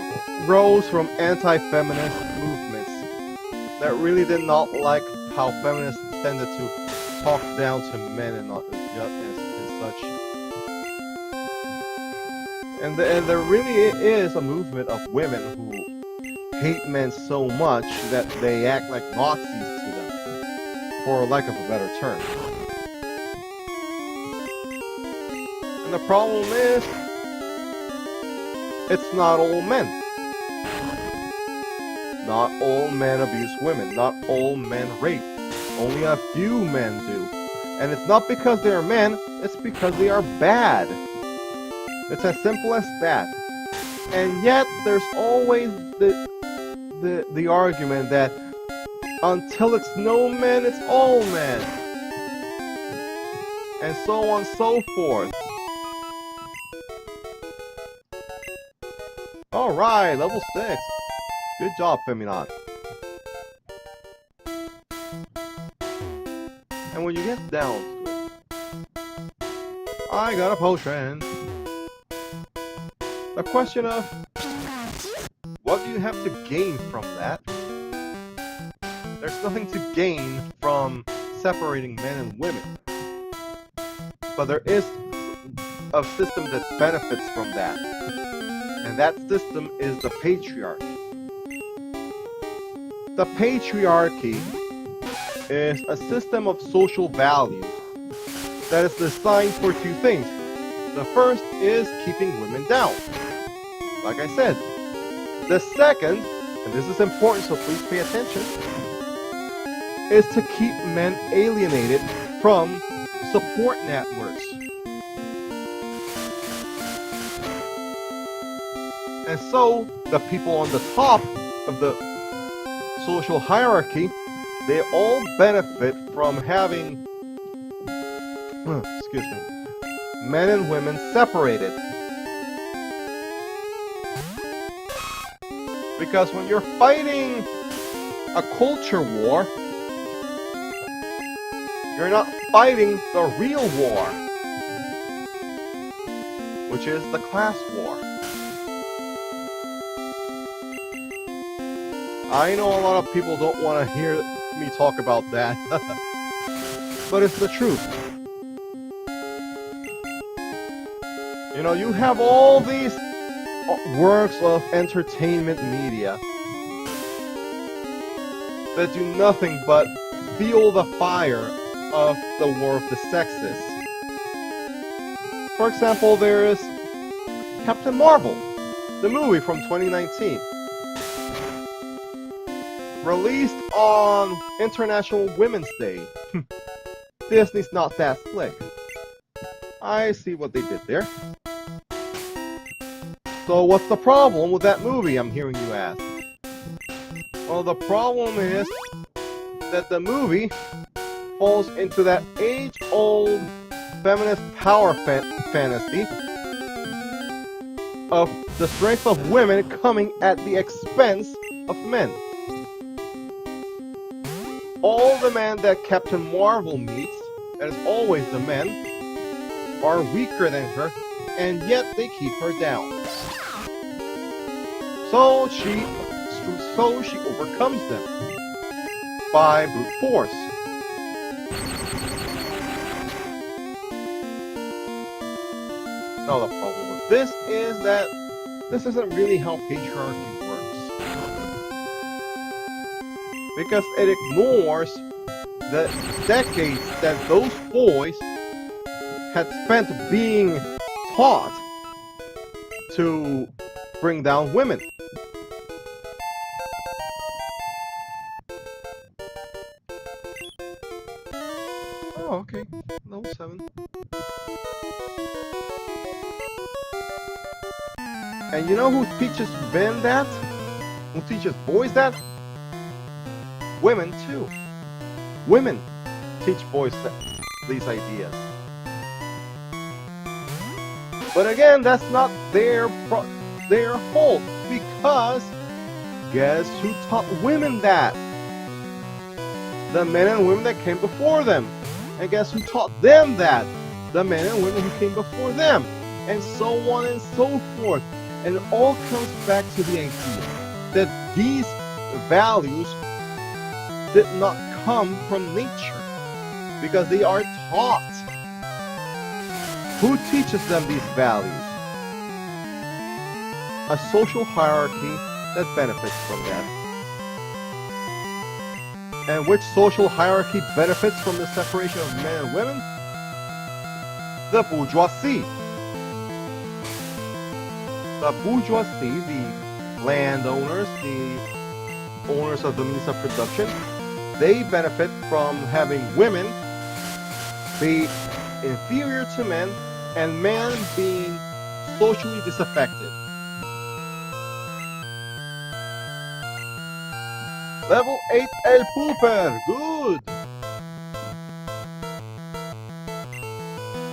rose from anti-feminist movements that really did not like how feminists tended to talk down to men and such. And there really is a movement of women who hate men so much that they act like Nazis to them, for lack of a better term. And the problem is, it's not all men. Not all men abuse women. Not all men rape. Only a few men do. And it's not because they are men, it's because they are bad. It's as simple as that. And yet, there's always the argument that until it's no men, it's all men. And so on and so forth. Alright, level 6. Good job, Feminat. And when you get down to it, I got a potion. The question of, what do you have to gain from that? There's nothing to gain from separating men and women. But there is a system that benefits from that. And that system is the patriarchy. The patriarchy is a system of social values that is designed for two things. The first is keeping women down, like I said. The second, and this is important so please pay attention, is to keep men alienated from support networks. And so, the people on the top of the social hierarchy, they all benefit from having, men and women separated. Because when you're fighting a culture war, you're not fighting the real war, which is the class war. I know a lot of people don't want to hear me talk about that, but it's the truth. You know, you have all these works of entertainment media that do nothing but fuel the fire of the war of the sexes. For example, there is Captain Marvel, the movie from 2019. Released on International Women's Day. Disney's not that slick. I see what they did there. So what's the problem with that movie, I'm hearing you ask? Well, the problem is that the movie falls into that age-old feminist power fantasy of the strength of women coming at the expense of men. All the men that Captain Marvel meets, that is always the men, are weaker than her, and yet they keep her down. So she overcomes them by brute force. Now the problem with this is that this isn't really how patriarchy works. Because it ignores the decades that those boys had spent being taught to bring down women. Oh, okay. Level 7. And you know who teaches men that? Who teaches boys that? Women too. Women teach boys these ideas. But again, that's not their fault, because guess who taught women that? The men and women that came before them. And guess who taught them that? The men and women who came before them. And so on and so forth. And it all comes back to the idea that these values did not come from nature, because they are taught. Who teaches them these values? A social hierarchy that benefits from that. And which social hierarchy benefits from the separation of men and women? The bourgeoisie. The bourgeoisie, the landowners, the owners of the means of production, they benefit from having women be inferior to men and men being socially disaffected. Level 8 El Pooper, good!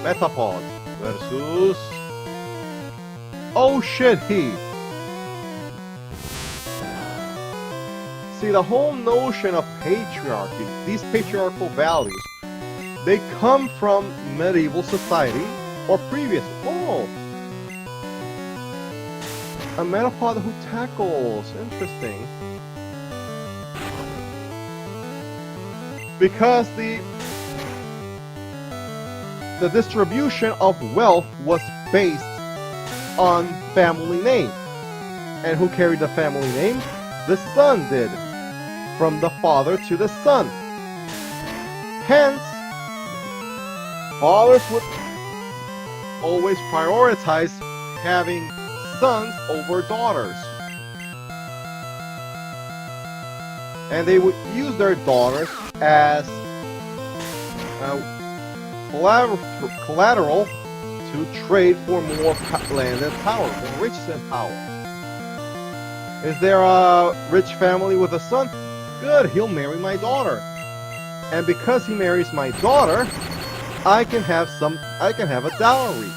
Metapod versus... Oh shit, he! See, the whole notion of patriarchy, these patriarchal values, they come from medieval society or previous. Oh! A metapod who tackles. Interesting. Because the distribution of wealth was based on family name. And who carried the family name? The son did. From the father to the son. Hence, fathers would always prioritize having sons over daughters. And they would use their daughters as collateral to trade for more land and power, more riches and power. Is there a rich family with a son? Good, he'll marry my daughter. And because he marries my daughter, I can have a dowry.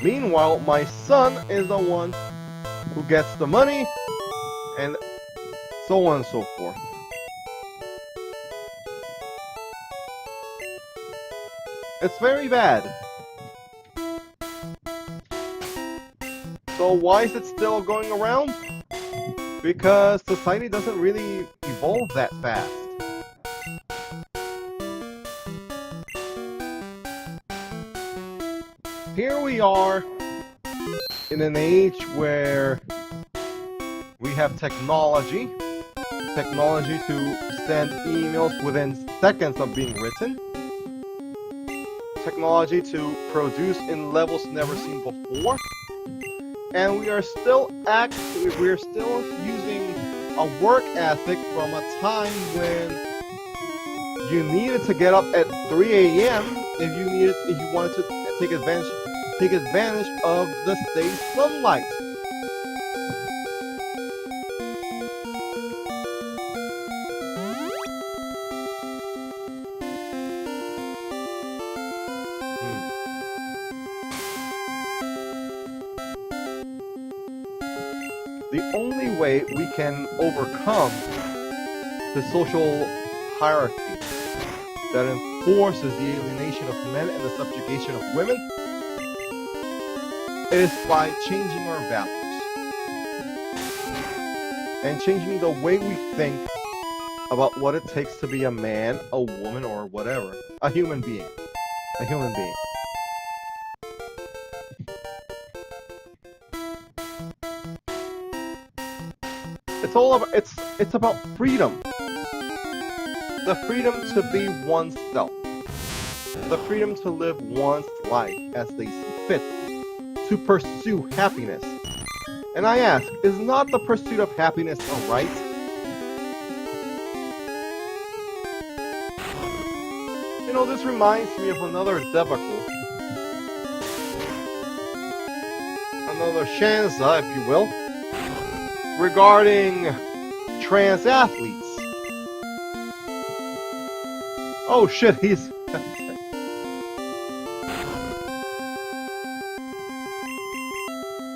Meanwhile, my son is the one who gets the money, and so on and so forth. It's very bad. So why is it still going around? Because society doesn't really evolve that fast. here we are in an age where we have technology to send emails within seconds of being written, technology to produce in levels never seen before, and we are still using a work ethic from a time when you needed to get up at 3 a.m. if you wanted to take advantage of the day's sunlight. The only way we can overcome the social hierarchy that enforces the alienation of men and the subjugation of women is by changing our values and changing the way we think about what it takes to be a man, a woman, or whatever, a human being. It's about freedom. The freedom to be oneself. The freedom to live one's life as they see fit. To pursue happiness. And I ask, is not the pursuit of happiness a right? You know, this reminds me of another debacle. Another shanza, if you will, regarding trans athletes. Oh shit, he's...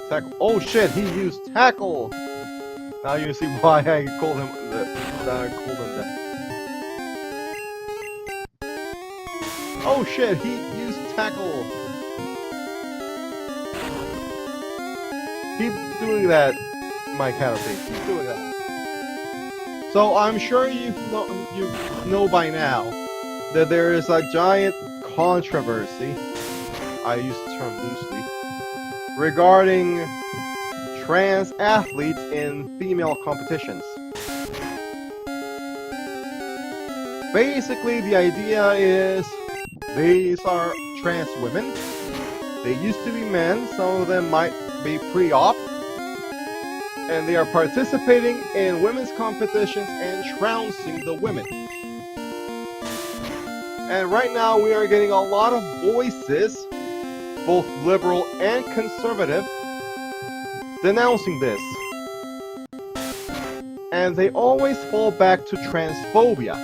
Tackle. Oh shit, he used tackle! Now you see why I called him that. Oh shit, he used tackle! Keep doing that, my counterfeit. Keep doing that. So I'm sure you know by now that there is a giant controversy, I use the term loosely, regarding trans athletes in female competitions. Basically, the idea is these are trans women. They used to be men, some of them might be pre-op, and they are participating in women's competitions and trouncing the women. And right now we are getting a lot of voices, both liberal and conservative, denouncing this. And they always fall back to transphobia.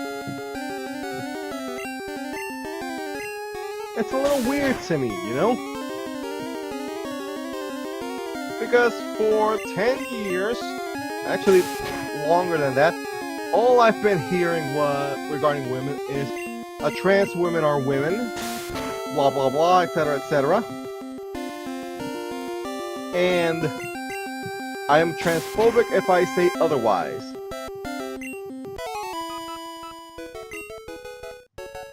It's a little weird to me, you know? Because for 10 years, actually longer than that, all I've been hearing regarding women is trans women are women, blah blah blah, etc., etc. And I am transphobic if I say otherwise.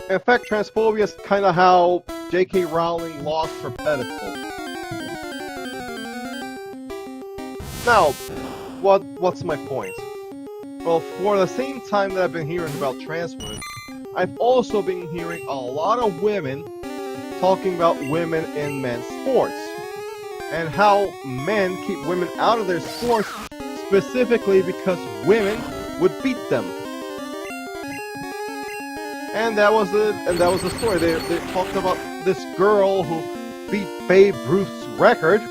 In fact, transphobia is kind of how J.K. Rowling lost her pedestal. Now, what's my point? Well, for the same time that I've been hearing about trans women, I've also been hearing a lot of women talking about women in men's sports and how men keep women out of their sports specifically because women would beat them. And that was the story. They talked about this girl who beat Babe Ruth's record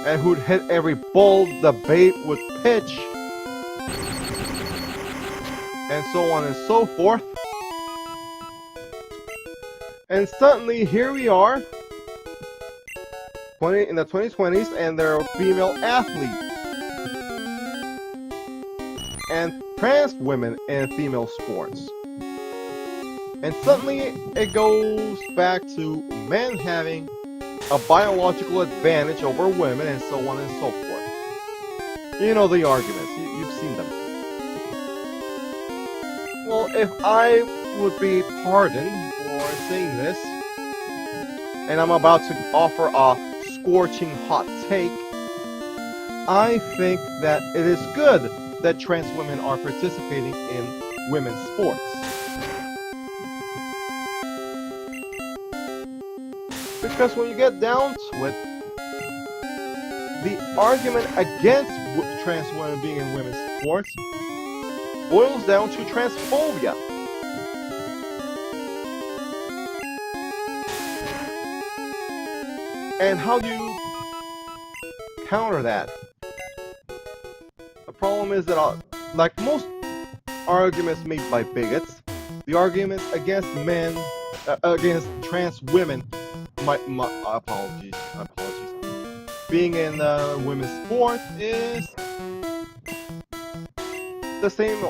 and who'd hit every ball the Babe would pitch, and so on and so forth. And suddenly, here we are, in the 2020s, and there are female athletes and trans women in female sports. And suddenly, it goes back to men having a biological advantage over women, and so on and so forth. You know the arguments, you've seen them. Well, if I would be pardoned for saying this, and I'm about to offer a scorching hot take, I think that it is good that trans women are participating in women's sports. Because when you get down to it, the argument against trans women being in women's sports boils down to transphobia. And how do you counter that? The problem is that, like most arguments made by bigots, the arguments against against trans women, apologies, being in women's sports is the same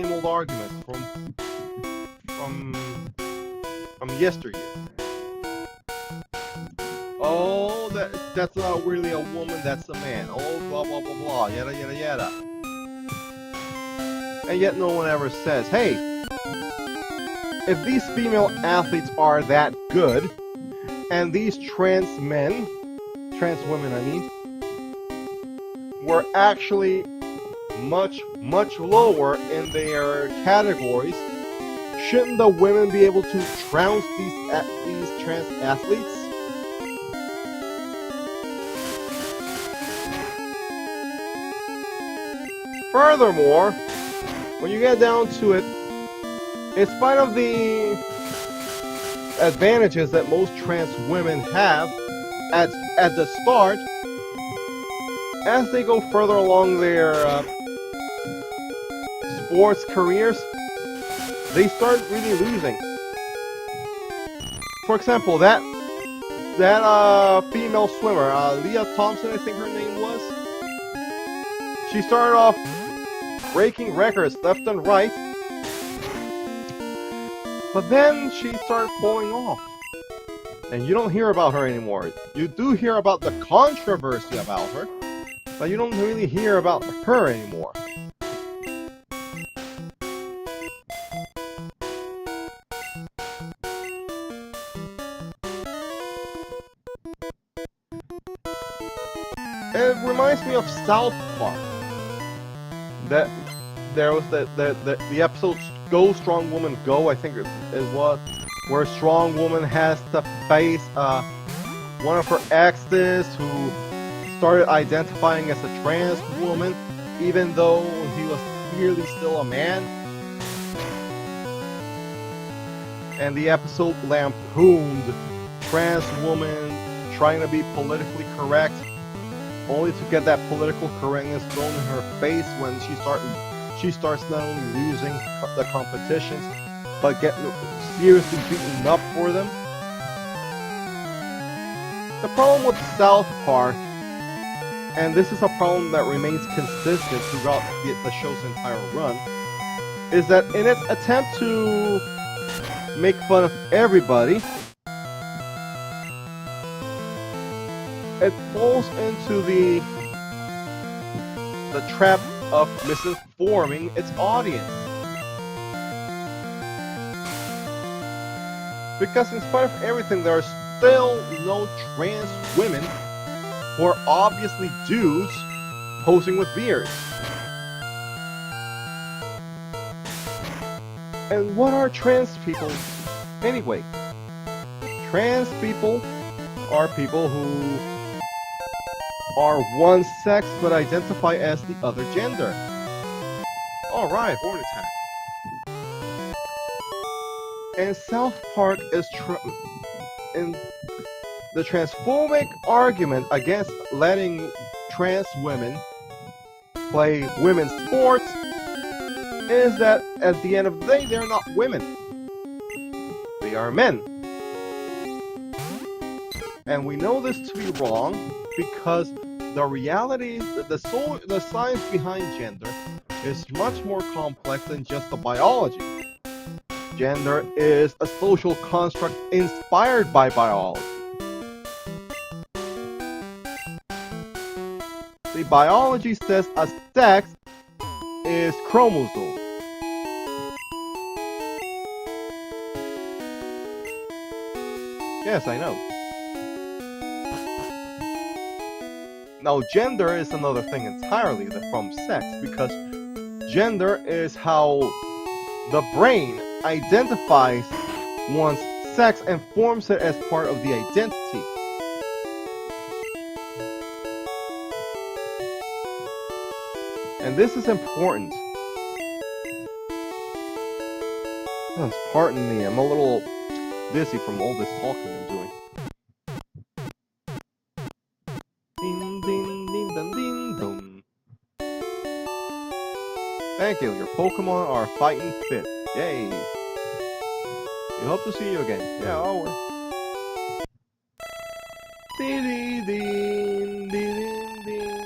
old arguments from yesteryear. Oh, that's not really a woman, that's a man. Oh, blah blah blah blah, yada yada yada. And yet no one ever says, hey, if these female athletes are that good, and these trans women I mean, were actually much lower in their categories, shouldn't the women be able to trounce these trans athletes? Furthermore, when you get down to it, in spite of the advantages that most trans women have at the start, as they go further along their sports careers, they start really losing. For example, that female swimmer, Leah Thompson, I think her name was, she started off breaking records left and right, but then she started falling off. And you don't hear about her anymore. You do hear about the controversy about her, but you don't really hear about her anymore. It reminds me of South Park. That there was the episode Go Strong Woman Go, I think it was, where a strong woman has to face one of her exes who started identifying as a trans woman, even though he was clearly still a man. And the episode lampooned trans woman trying to be politically correct, only to get that political correctness thrown in her face when she starts not only losing the competitions, but getting seriously beaten up for them. The problem with South Park, and this is a problem that remains consistent throughout the show's entire run, is that in its attempt to make fun of everybody, it falls into the trap of misinforming its audience. Because in spite of everything, there are still no trans women who are obviously dudes posing with beards. And what are trans people anyway? Trans people are people who are one sex but identify as the other gender. Alright, horn attack. And South Park is in the transphobic argument against letting trans women play women's sports is that at the end of the day, they're not women. They are men. And we know this to be wrong because the reality, the science behind gender is much more complex than just the biology. Gender is a social construct inspired by biology. The biology says a sex is chromosome. Yes, I know. Now, gender is another thing entirely from sex, because gender is how the brain identifies one's sex and forms it as part of the identity. And this is important. Pardon me, I'm a little dizzy from all this talking I'm doing. Ding, ding, ding, ding, ding, ding. Thank you, your Pokemon are fighting fit. Yay! We hope to see you again. Yeah, over. Ding, ding, ding, ding, ding,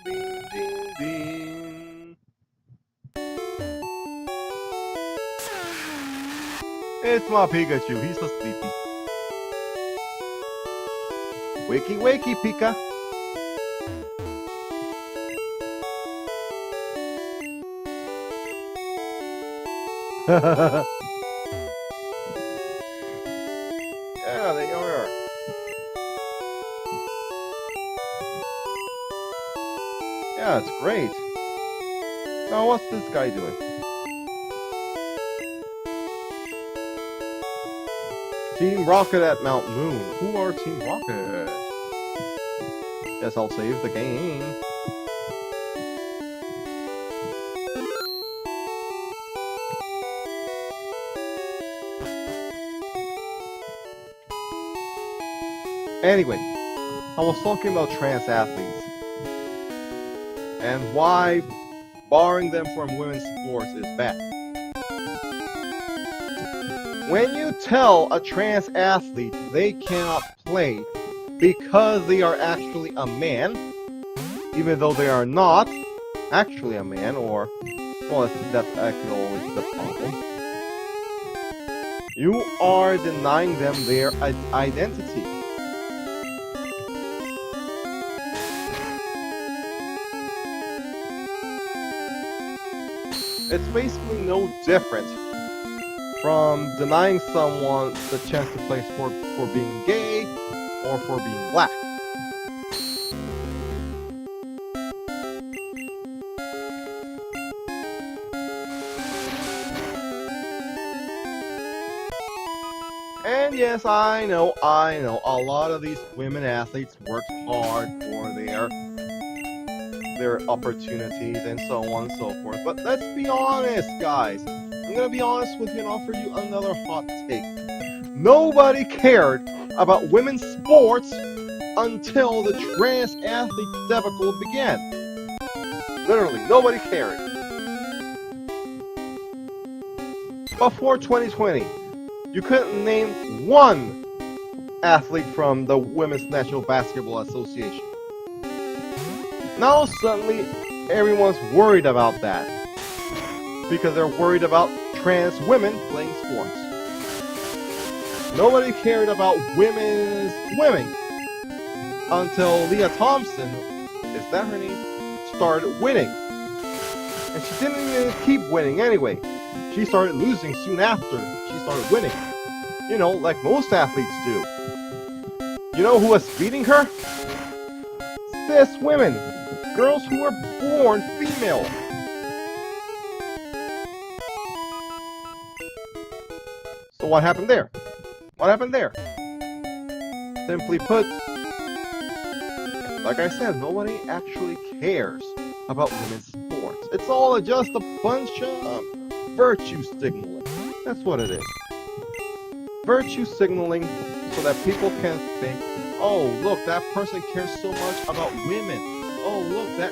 ding, ding. It's my Pikachu, he's so sleepy. Wakey, wakey, Pika. Yeah, they are. Yeah, it's great. Now, what's this guy doing? Team Rocket at Mount Moon. Who are Team Rocket? Guess I'll save the game. Anyway, I was talking about trans athletes and why barring them from women's sports is bad. When you tell a trans athlete they cannot play because they are actually a man, even though they are not actually a man, or, well, that's actually always the problem, you are denying them their identity. It's basically no different from denying someone the chance to play sport for being gay or for being black. And yes, I know, a lot of these women athletes worked hard for their opportunities and so on and so forth. But let's be honest, guys. I'm gonna be honest with you and offer you another hot take. Nobody cared about women's sports until the trans athlete debacle began. Literally, nobody cared. Before 2020, you couldn't name one athlete from the Women's National Basketball Association. Now suddenly, everyone's worried about that. Because they're worried about trans women playing sports. Nobody cared about women's swimming until Leah Thompson, is that her name, started winning. And she didn't even keep winning anyway. She started losing soon after she started winning. You know, like most athletes do. You know who was beating her? Cis women. Girls who were born female. So what happened there? What happened there? Simply put, like I said, nobody actually cares about women's sports. It's all just a bunch of virtue signaling. That's what it is. Virtue signaling so that people can think, oh, look, that person cares so much about women. Oh, look, that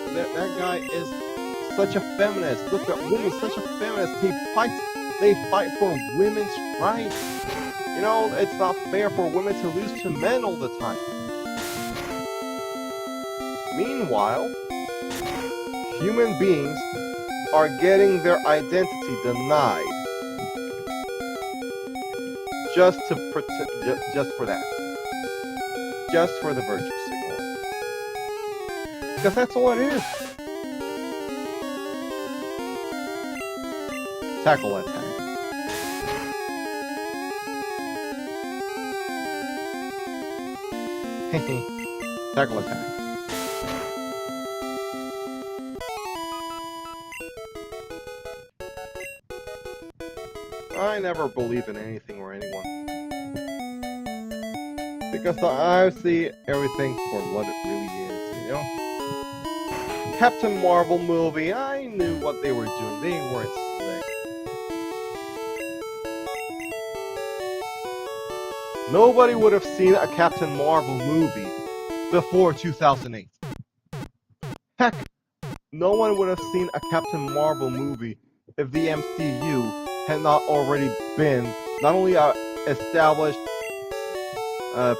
guy is such a feminist. Look, that woman's such a feminist. They fight for women's rights. You know, it's not fair for women to lose to men all the time. Meanwhile, human beings are getting their identity denied. Just to just for that. Just for the virtue signaling. Because that's all it is. Tackle attack. Tackle attack. I never believe in anything or anyone. Because I see everything for what it really is, you know? Captain Marvel movie, I knew what they were doing. They weren't slick. Nobody would have seen a Captain Marvel movie before 2008. Heck, no one would have seen a Captain Marvel movie if the MCU had not already been not only an established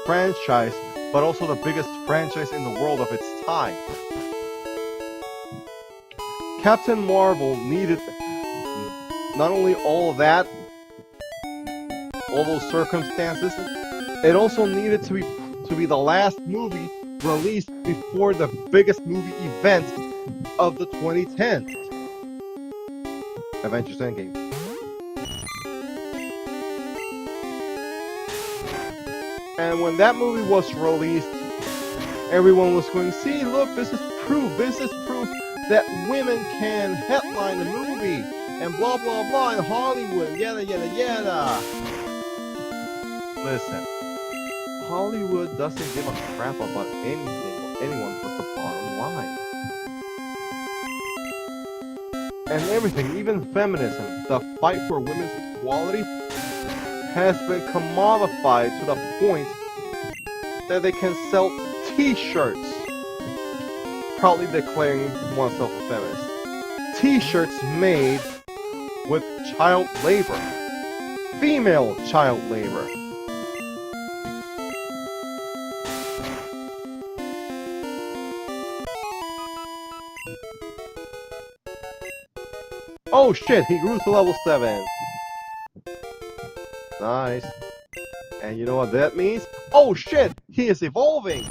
franchise, but also the biggest franchise in the world of its time. Captain Marvel needed not only all that, all those circumstances, it also needed to be the last movie released before the biggest movie event of the 2010s. Avengers Endgame. And when that movie was released, everyone was going, see, look, this is proof that women can headline a movie, and blah blah blah in Hollywood, yada yada yada. Listen, Hollywood doesn't give a crap about anything or anyone but the bottom line. And everything, even feminism, the fight for women's equality, has been commodified to the point that they can sell t-shirts proudly declaring oneself a feminist. T-shirts made with child labor. Female child labor. Oh shit, he grew to level 7. Nice. And you know what that means? Oh shit, he is evolving!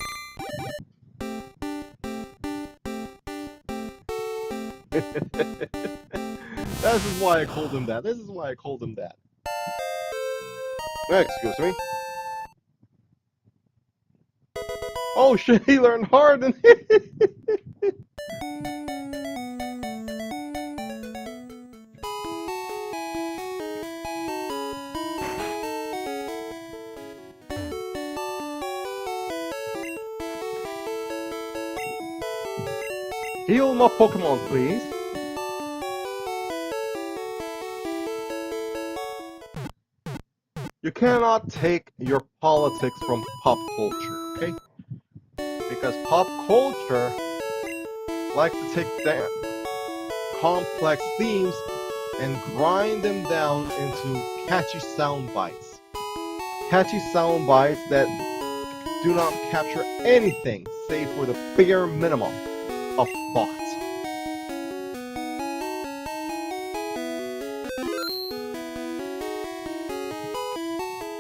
This is why I called him that. Excuse me. Oh shit, he learned hard and heal my Pokemon, please. You cannot take your politics from pop culture, okay? Because pop culture likes to take that complex themes and grind them down into catchy sound bites. Catchy sound bites that do not capture anything save for the bare minimum of thought.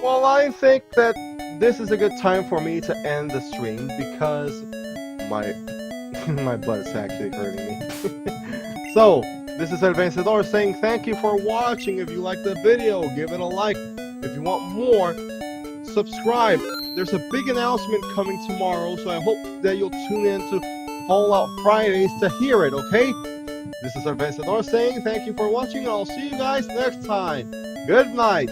Well, I think that this is a good time for me to end the stream because my butt is actually hurting me. So, this is Advancedor saying thank you for watching. If you liked the video, give it a like. If you want more, subscribe. There's a big announcement coming tomorrow, so I hope that you'll tune in to Fallout Fridays to hear it, okay? This is Advancedor saying thank you for watching, and I'll see you guys next time. Good night.